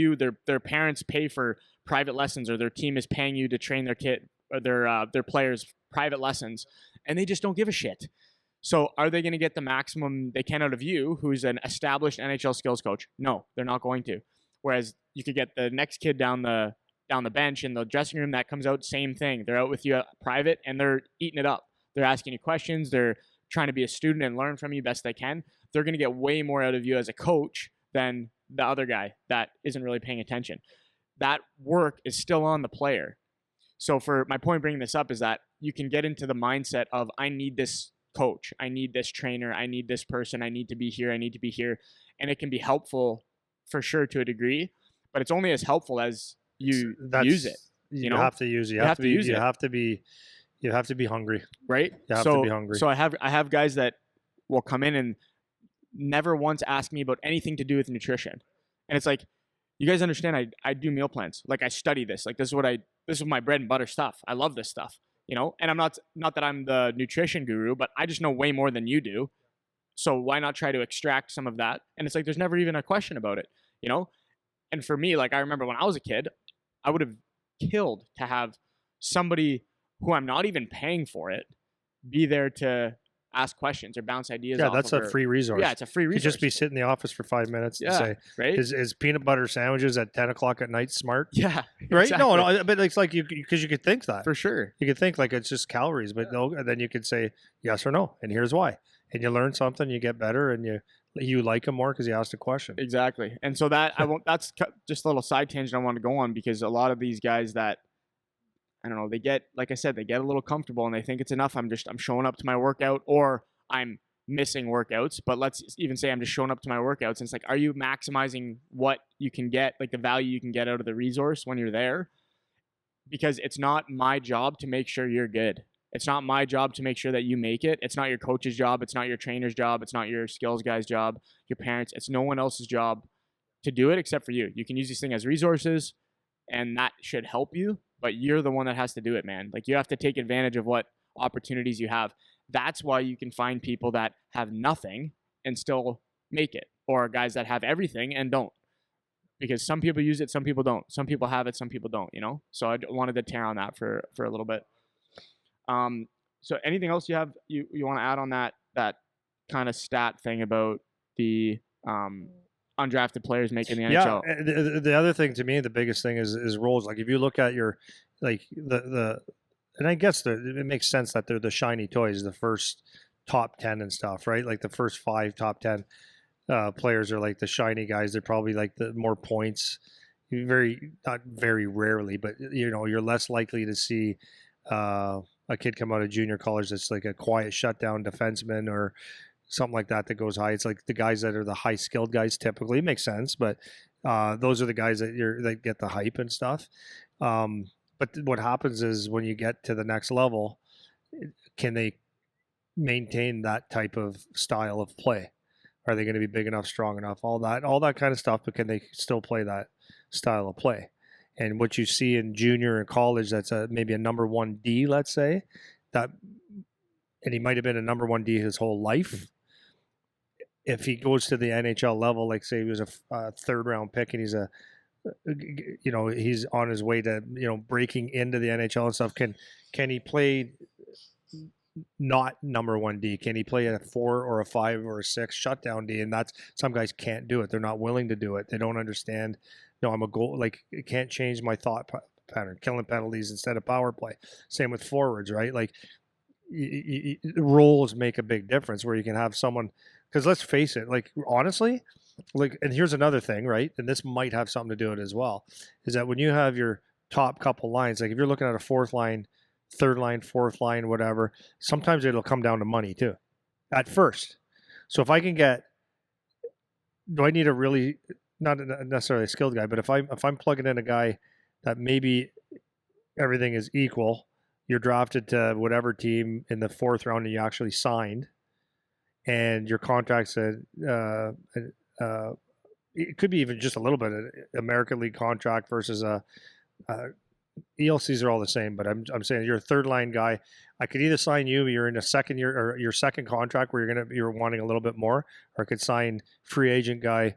their parents pay for private lessons, or their team is paying you to train their kid or their players private lessons, and they just don't give a shit. So are they going to get the maximum they can out of you, who's an established NHL skills coach? No, they're not going to. Whereas you could get the next kid down the bench in the dressing room that comes out, same thing. They're out with you private and they're eating it up. They're asking you questions. They're trying to be a student and learn from you best they can. They're going to get way more out of you as a coach than the other guy that isn't really paying attention. That work is still on the player. So for my point bringing this up is that you can get into the mindset of, I need this coach, I need this trainer, I need this person, I need to be here, I need to be here. And it can be helpful for sure to a degree, but it's only as helpful as you use it. You have to use it. You have to be hungry. Right? You have to be hungry. So I have guys that will come in and never once ask me about anything to do with nutrition. And it's like, you guys understand, I do meal plans. Like, I study this. Like, this is my bread and butter stuff. I love this stuff, and I'm not that I'm the nutrition guru, but I just know way more than you do. So why not try to extract some of that? And it's like, there's never even a question about it, And for me, like, I remember when I was a kid, I would have killed to have somebody who I'm not even paying for it be there to ask questions or bounce ideas Yeah, off that's of a her. free resource. Yeah, it's a free You resource. could just be sitting in the office for 5 minutes and say, right? is peanut butter sandwiches at 10 o'clock at night smart? Yeah, Right? exactly. No, but it's like because you could think that. For sure. You could think like it's just calories, but no, and then you could say yes or no, and here's why. And you learn something, you get better, and you like them more because you asked a question. Exactly. And so that that's just a little side tangent I want to go on, because a lot of these guys that, I don't know, they get, like I said, they get a little comfortable and they think it's enough. I'm showing up to my workout, or I'm missing workouts, but let's even say I'm just showing up to my workouts. And it's like, are you maximizing what you can get, like the value you can get out of the resource when you're there? Because it's not my job to make sure you're good. It's not my job to make sure that you make it. It's not your coach's job. It's not your trainer's job. It's not your skills guy's job, your parents. It's no one else's job to do it except for you. You can use these things as resources, and that should help you, but you're the one that has to do it, man. Like, you have to take advantage of what opportunities you have. That's why you can find people that have nothing and still make it, or guys that have everything and don't. Because some people use it, some people don't. Some people have it, some people don't, you know? So I wanted to tear on that for a little bit. So anything else you have, you want to add on that kind of stat thing about the undrafted players making the NHL? Yeah, the other thing to me, the biggest thing is roles. Like if you look at your, like and I guess it makes sense that they're the shiny toys, the first top 10 and stuff, right? Like the first 5 top 10 players are like the shiny guys. They're probably like the more points. Not very rarely, but you're less likely to see a kid come out of junior college that's like a quiet shutdown defenseman or something like that goes high. It's like the guys that are the high skilled guys typically. It makes sense, but those are the guys that get the hype and stuff. But what happens is when you get to the next level, can they maintain that type of style of play? Are they going to be big enough, strong enough, all that kind of stuff, but can they still play that style of play? And what you see in junior and college, that's maybe a number 1 D, let's say, and he might have been a number 1 D his whole life. If he goes to the NHL level, like say he was a 3rd round pick and he's he's on his way to, breaking into the NHL and stuff, can he play not number 1 D? Can he play a 4 or a 5 or a 6 shutdown D? And that's, some guys can't do it. They're not willing to do it. They don't understand. No, I'm a goal. Like, it can't change my thought pattern. Killing penalties instead of power play. Same with forwards, right? Like, roles make a big difference where you can have someone. Because let's face it, like honestly, like, and here's another thing, right? And this might have something to do with it as well, is that when you have your top couple lines, like if you're looking at a 4th line, 3rd line, 4th line, whatever, sometimes it'll come down to money too, at first. So if I can get, do I need a really, not necessarily a skilled guy, but if I'm plugging in a guy that maybe everything is equal, you're drafted to whatever team in the 4th round and you actually signed, and your contract's it could be even just a little bit of American League contract versus ELCs are all the same, but I'm saying you're a 3rd line guy. I could either sign you, you're in a second year or your second contract where you're wanting a little bit more, or I could sign free agent guy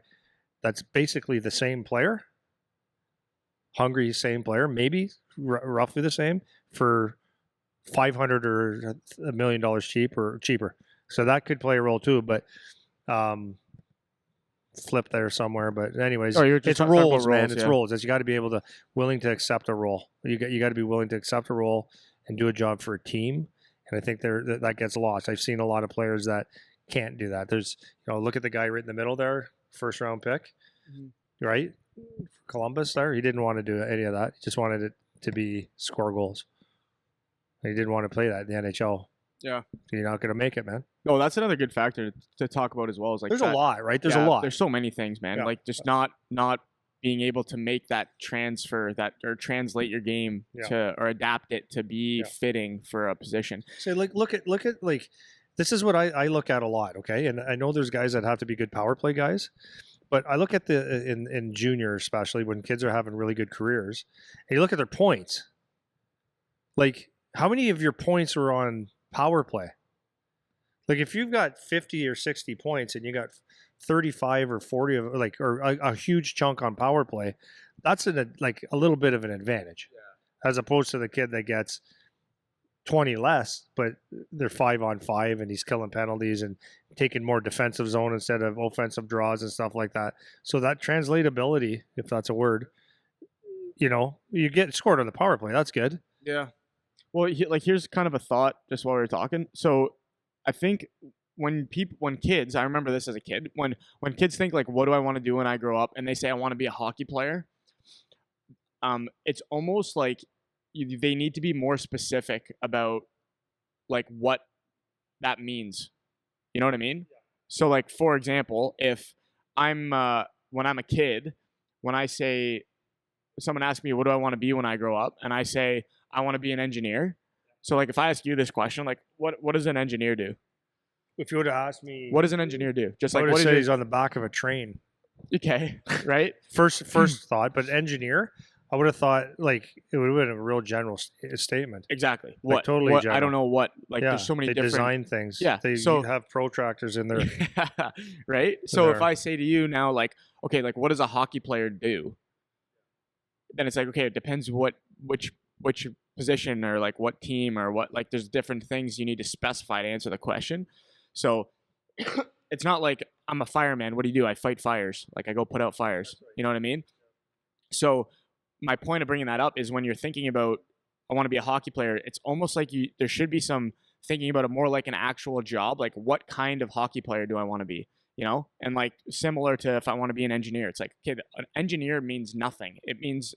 that's basically the same player, hungry same player, maybe roughly the same, for $500 or $1 million cheaper. So that could play a role too, but flip there somewhere. But anyways, it's roles, man. It's roles. You got to be willing to accept a role. You got to be willing to accept a role and do a job for a team. And I think that gets lost. I've seen a lot of players that can't do that. There's, look at the guy right in the middle there, 1st round pick, right? Columbus there. He didn't want to do any of that. He just wanted it to be score goals. He didn't want to play that in the NHL. Yeah. You're not going to make it, man. No, that's another good factor to talk about as well. Is like, there's a lot, right? There's a lot. There's so many things, man. Yeah. Like just not being able to make that transfer or translate your game or adapt it to be fitting for a position. So like, look at like, this is what I look at a lot. Okay. And I know there's guys that have to be good power play guys, but I look at in junior, especially when kids are having really good careers, and you look at their points. Like, how many of your points were on power play? Like if you've got 50 or 60 points and you got 35 or 40 of or a huge chunk on power play, that's a little bit of an advantage. as opposed to the kid that gets 20 less, but they're 5-on-5 and he's killing penalties and taking more defensive zone instead of offensive draws and stuff like that. So that translatability, if that's a word, you get scored on the power play. That's good. Yeah. Well, here's kind of a thought just while we were talking. So I think when kids, I remember this as a kid, when kids think like, what do I want to do when I grow up? And they say, I want to be a hockey player. It's almost like they need to be more specific about like what that means. You know what I mean? Yeah. So like, for example, if when I'm a kid, when I say, someone asks me, what do I want to be when I grow up? And I say, I want to be an engineer. So like, if I ask you this question, like what does an engineer do? If you would have asked me, what does an engineer do? Just I like, would what have is said he's on the back of a train. Okay. Right. First thought, but engineer, I would have thought like it would have been a real general statement. Exactly. Like, What? totally What? general. I don't know what. Like, there's so many they different design things. Yeah. They have protractors in there. Right. So if I say to you now, like, okay, like, what does a hockey player do? Then it's like, okay, it depends which position or like what team or what. Like, there's different things you need to specify to answer the question. So it's not like I'm a fireman. What do? I fight fires. Like, I go put out fires. You know what I mean? So my point of bringing that up is when you're thinking about, I want to be a hockey player, it's almost like there should be some thinking about it more like an actual job. Like, what kind of hockey player do I want to be? And like similar to if I want to be an engineer, it's like, okay, an engineer means nothing. It means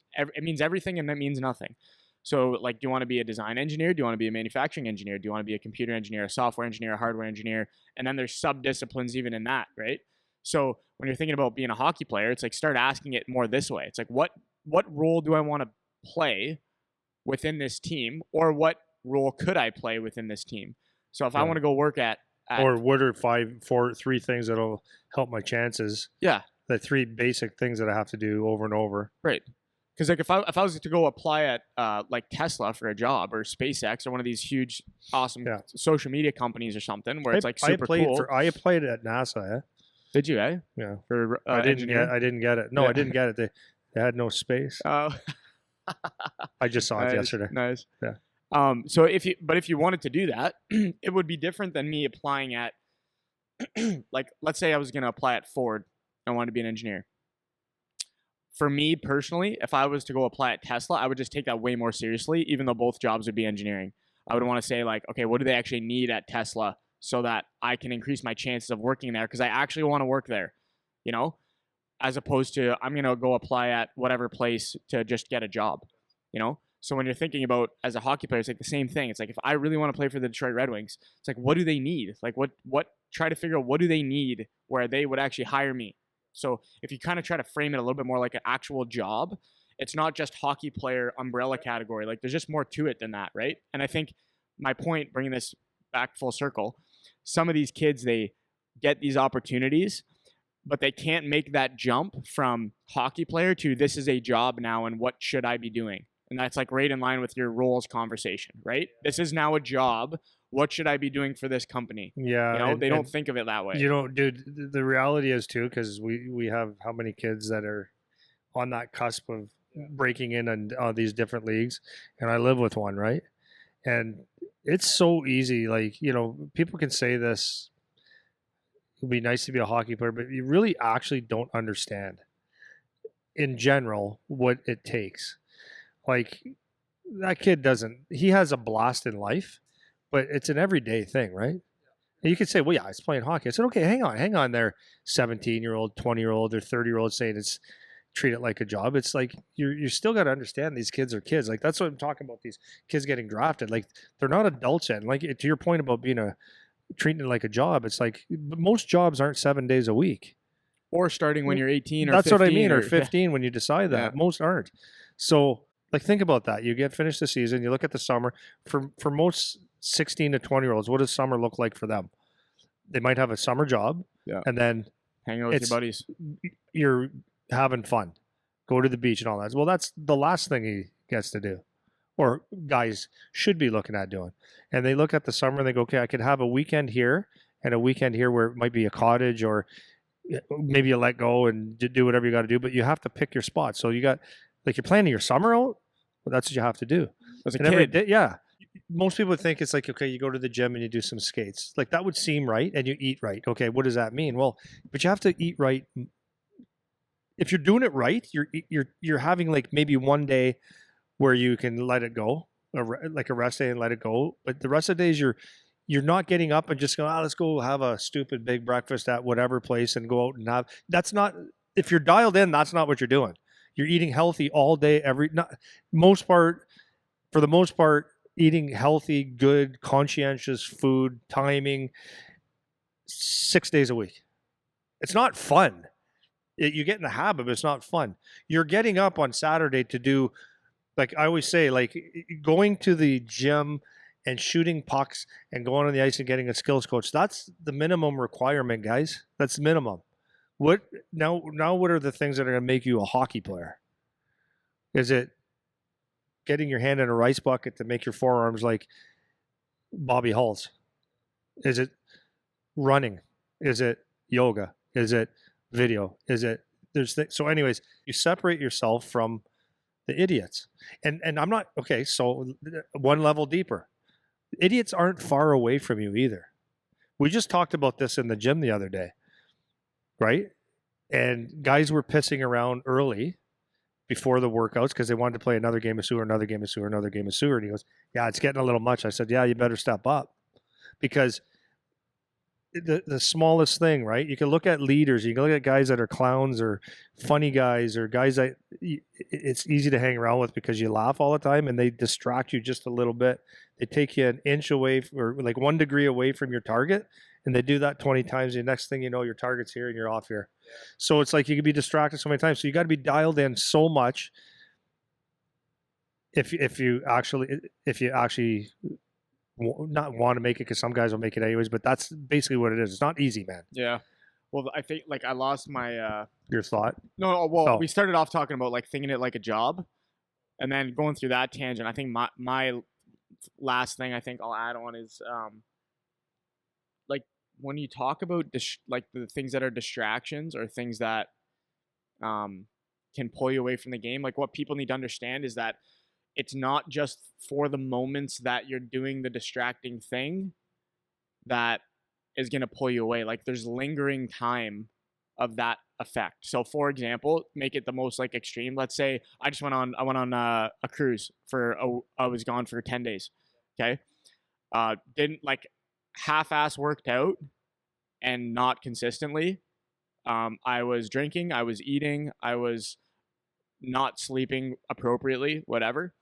everything and that means nothing. So like, do you want to be a design engineer? Do you want to be a manufacturing engineer? Do you want to be a computer engineer, a software engineer, a hardware engineer? And then there's sub-disciplines even in that, right? So when you're thinking about being a hockey player, it's like, start asking it more this way. It's like, what role do I want to play within this team, or what role could I play within this team? So if I want to go work at or what are three things that'll help my chances? Yeah. The three basic things that I have to do over and over. Right. Because like if I was to go apply at like Tesla for a job, or SpaceX, or one of these huge, awesome social media companies or something, where it's like super cool. I applied at NASA. Did you? Yeah. For I didn't get it. No, I didn't get it. They had no space. Oh. I just saw it yesterday. Nice. Yeah. So if you wanted to do that, it would be different than me applying at, like, let's say I was going to apply at Ford. I wanted to be an engineer. For me personally, if I was to go apply at Tesla, I would just take that way more seriously, even though both jobs would be engineering. I would want to say like, okay, what do they actually need at Tesla so that I can increase my chances of working there? Because I actually want to work there, as opposed to I'm going to go apply at whatever place to just get a job, So when you're thinking about as a hockey player, it's like the same thing. It's like, if I really want to play for the Detroit Red Wings, it's like, what do they need? Like try to figure out what do they need where they would actually hire me. So if you kind of try to frame it a little bit more like an actual job, it's not just hockey player umbrella category. Like, there's just more to it than that, right? And I think my point, bringing this back full circle, some of these kids, they get these opportunities, but they can't make that jump from hockey player to this is a job now and what should I be doing? And that's like right in line with your roles conversation, right? This is now a job. What should I be doing for this company? Yeah. They don't think of it that way. Dude, the reality is too, because we have how many kids that are on that cusp of breaking in on these different leagues. And I live with one, right? And it's so easy. Like, people can say this, it'd be nice to be a hockey player, but you really actually don't understand in general what it takes. Like, that kid he has a blast in life, but it's an everyday thing, right? And you could say, well, yeah, he's playing hockey. I said, okay, hang on there, 17-year-old, 20-year-old, or 30-year-old saying treat it like a job. It's like, you still got to understand these kids are kids. Like, that's what I'm talking about, these kids getting drafted. Like, they're not adults yet. And like, to your point about treating it like a job, it's like most jobs aren't 7 days a week. Or starting when you're 18 or That's 15. What I mean, or 15 when you decide that. Yeah. Most aren't. So, like, think about that. You finish the season, you look at the summer. For most 16 to 20-year-olds, what does summer look like for them? They might have a summer job, and then hang out with your buddies. You're having fun. Go to the beach and all that. Well, that's the last thing he gets to do, or guys should be looking at doing. And they look at the summer and they go, okay, I could have a weekend here and a weekend here where it might be a cottage, or maybe you let go and do whatever you got to do, but you have to pick your spot. So you got, like, you're planning your summer out, Well, that's what you have to do. As a And every kid, day, yeah. Most people think it's like, okay, you go to the gym and you do some skates. Like that would seem right, and you eat right. Okay, what does that mean? Well, but you have to eat right. If you're doing it right, you're having like maybe one day where you can let it go, like a rest day and let it go. But the rest of the days you're not getting up and just going, let's go have a stupid big breakfast at whatever place and go out and have. That's not, if you're dialed in, that's not what you're doing. You're eating healthy all day, for the most part, eating healthy, good, conscientious food, timing, 6 days a week. It's not fun. You get in the habit, but it's not fun. You're getting up on Saturday to do, like I always say, like going to the gym and shooting pucks and going on the ice and getting a skills coach. That's the minimum requirement, guys. That's minimum. What now? What are the things that are going to make you a hockey player? Is it getting your hand in a rice bucket to make your forearms like Bobby Hull's? Is it running? Is it yoga? Is it video? Is it so? Anyways, you separate yourself from the idiots, and I'm not okay. So one level deeper, idiots aren't far away from you either. We just talked about this in the gym the other day, right? And guys were pissing around early before the workouts because they wanted to play another game of sewer, another game of sewer, another game of sewer. And he goes, "Yeah, it's getting a little much." I said, "Yeah, you better step up," because the smallest thing, right? You can look at leaders, you can look at guys that are clowns or funny guys or guys that it's easy to hang around with because you laugh all the time and they distract you just a little bit. They take you an inch away or like 1 degree away from your target, and they do that 20 times. The next thing you know, your target's here and you're off here. So it's like you can be distracted so many times. So you got to be dialed in so much if you actually not want to make it, because some guys will make it anyways, but that's basically what it is. It's not easy, man. yeah. Well, I think like I lost my Your thought? No, well, Oh. we started off talking about like thinking it like a job, and then going through that tangent. I think my last thing I think I'll add on is like when you talk about like the things that are distractions or things that can pull you away from the game. Like what people need to understand is that it's not just for the moments that you're doing the distracting thing that is going to pull you away. Like there's lingering time of that effect. So for example, make it the most like extreme. Let's say I went on a cruise I was gone for 10 days. Okay. Didn't like half-ass worked out and not consistently. I was drinking, I was eating, I was not sleeping appropriately, whatever,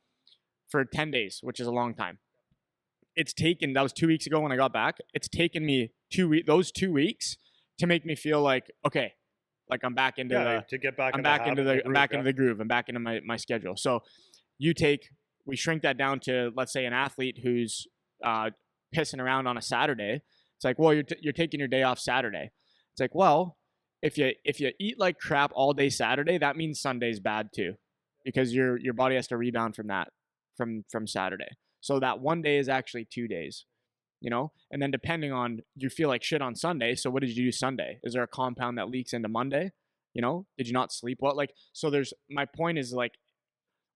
for 10 days, which is a long time. That was 2 weeks ago when I got back. It's taken me those 2 weeks to make me feel like, okay, like I'm back into to get back. I'm back into the groove. I'm back into my schedule. So we shrink that down to, let's say, an athlete who's pissing around on a Saturday. It's like, well, you're taking your day off Saturday. It's like, well, if you eat like crap all day Saturday, that means Sunday's bad too, because your body has to rebound from that from Saturday. So that one day is actually 2 days, and then depending on, you feel like shit on Sunday. So what did you do Sunday? Is there a compound that leaks into Monday? Did you not sleep well? Like, so my point is like,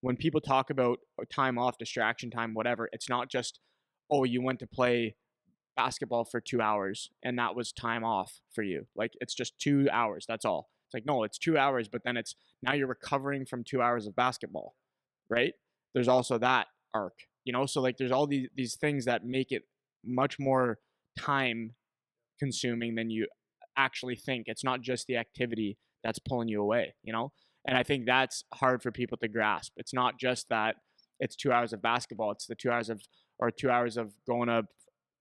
when people talk about time off, distraction time, whatever, it's not just, oh, you went to play basketball for 2 hours and that was time off for you. Like, it's just 2 hours. That's all. It's like, no, it's 2 hours, but then it's now you're recovering from 2 hours of basketball, right? There's also that arc, so like there's all these things that make it much more time consuming than you actually think. It's not just the activity that's pulling you away, and I think that's hard for people to grasp. It's not just that it's 2 hours of basketball, it's the 2 hours of going to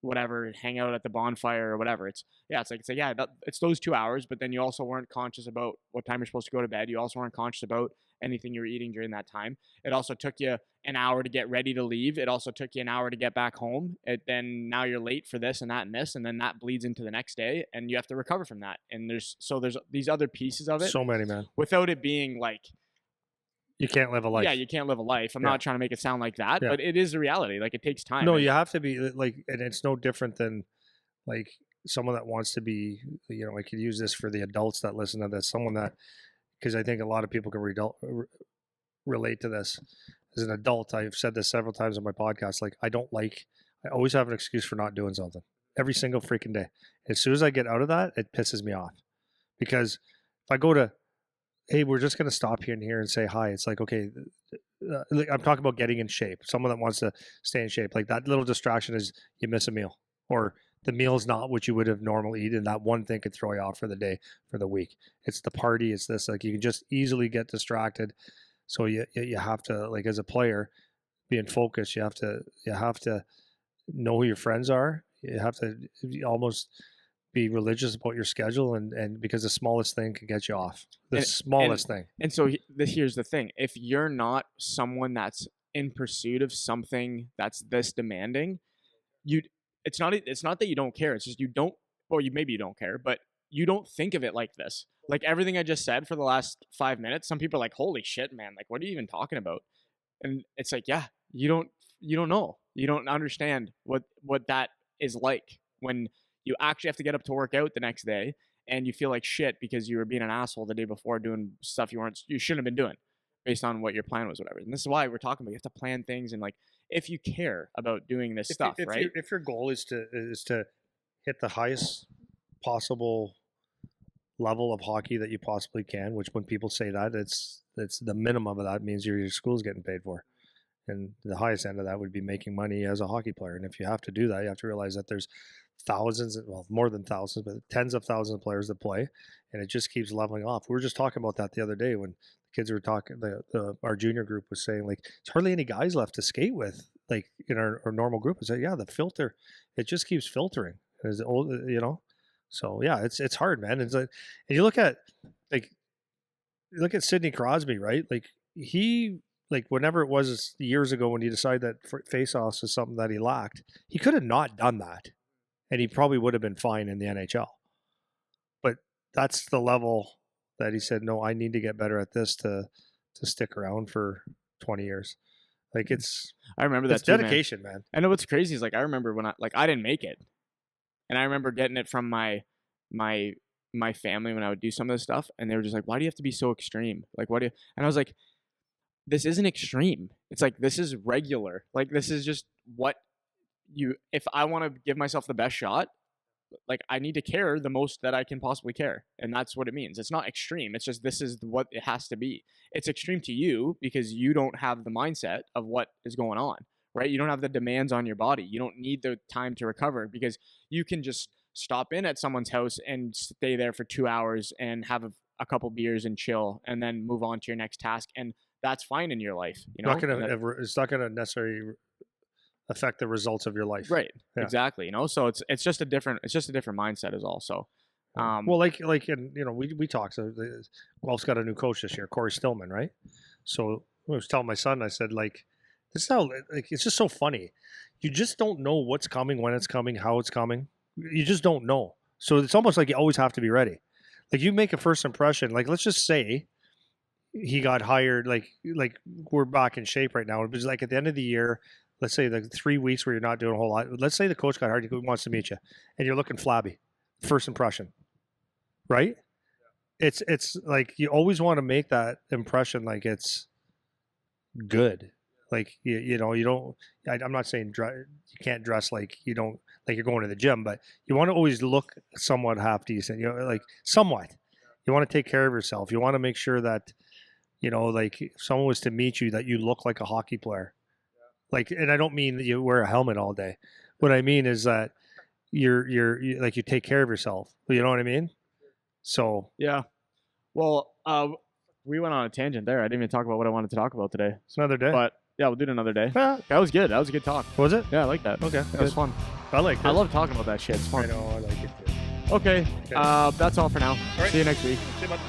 whatever, hang out at the bonfire or whatever. It's those 2 hours, but then you also weren't conscious about what time you're supposed to go to bed. You also weren't conscious about anything you were eating during that time. It also took you an hour to get ready to leave. It also took you an hour to get back home. Then now you're late for this and that and this, and then that bleeds into the next day, and you have to recover from that. And there's these other pieces of it. So many, man. Without it being like, you can't live a life. Yeah, you can't live a life. I'm not trying to make it sound like that, but it is a reality. Like, it takes time. No, you have to be like, and it's no different than like someone that wants to be, I could use this for the adults that listen to this, someone that, because I think a lot of people can relate to this. as an adult, I've said this several times on my podcast, like I always have an excuse for not doing something every single freaking day. As soon as I get out of that, it pisses me off, because if I go to, hey, we're just going to stop here and here and say hi, it's like, okay, I'm talking about getting in shape. Someone that wants to stay in shape, like that little distraction is you miss a meal, or the meal is not what you would have normally eaten. And that one thing could throw you off for the day, for the week. It's the party. It's this, like you can just easily get distracted. So you have to, like as a player, being focused, you have to know who your friends are. You have to almost be religious about your schedule, and because the smallest thing can get you off. Smallest thing. And so here's the thing: if you're not someone that's in pursuit of something that's this demanding, it's not that you don't care. It's just you don't, or maybe you don't care, but you don't think of it like this. Like everything I just said for the last 5 minutes, some people are like, "Holy shit, man! Like, what are you even talking about?" And it's like, yeah, you don't know, you don't understand what that is like when you actually have to get up to work out the next day and you feel like shit because you were being an asshole the day before doing stuff you shouldn't have been doing based on what your plan was, whatever. And this is why we're talking about you have to plan things, and like if you care about doing this stuff, right? If your goal is to hit the highest possible level of hockey that you possibly can, which when people say that, it's the minimum of that means your school's getting paid for. And the highest end of that would be making money as a hockey player. And if you have to do that, you have to realize that there's thousands, well, more than thousands, but tens of thousands of players that play, and it just keeps leveling off. We were just talking about that the other day when the kids were talking, our junior group was saying, like, there's hardly any guys left to skate with, like in our normal group. I said, yeah, the filter, it just keeps filtering. It's old, so yeah, it's hard, man. It's like, and you look at Sidney Crosby, right? Like whenever it was years ago when he decided that face-offs is something that he lacked, he could have not done that, and he probably would have been fine in the NHL. But that's the level that he said, no, I need to get better at this to stick around for 20 years. Like I remember that too, dedication, man. I know what's crazy is like I remember when I didn't make it, and I remember getting it from my family when I would do some of this stuff, and they were just like, why do you have to be so extreme? Like, what do you? And I was like, this isn't extreme. It's like, this is regular. Like, this is just what if I want to give myself the best shot, like I need to care the most that I can possibly care. And that's what it means. It's not extreme. It's just, this is what it has to be. It's extreme to you because you don't have the mindset of what is going on, right? You don't have the demands on your body. You don't need the time to recover because you can just stop in at someone's house and stay there for 2 hours and have a couple beers and chill and then move on to your next task. And that's fine in your life. You know, it's not going to necessarily affect the results of your life. Right. Yeah. Exactly. You know, so it's just a different mindset is all. So, well, and we talked. So Guelph's got a new coach this year, Corey Stillman, right? So I was telling my son, I said, like, this is how, like, it's just so funny. You just don't know what's coming, when it's coming, how it's coming. You just don't know. So it's almost like you always have to be ready. Like you make a first impression. Like, let's just say he got hired, like we're back in shape right now. It was like at the end of the year, let's say the 3 weeks where you're not doing a whole lot. Let's say the coach got hired, he wants to meet you, and you're looking flabby. First impression, right? Yeah. It's like you always want to make that impression like it's good. Like you don't. I'm not saying you can't dress like you don't, like you're going to the gym, but you want to always look somewhat half decent. Like somewhat. You want to take care of yourself. You want to make sure that, like if someone was to meet you, that you look like a hockey player. Like, and I don't mean that you wear a helmet all day. What I mean is that you're like, you take care of yourself. You know what I mean? So yeah. Well, we went on a tangent there. I didn't even talk about what I wanted to talk about today. It's another day. But yeah, we'll do it another day. That was good. That was a good talk. Was it? Yeah, I like that. Okay, that was fun. I love talking about that shit. It's fun. I know. I like it too. Okay. That's all for now. All right. See you next week. See you, bud.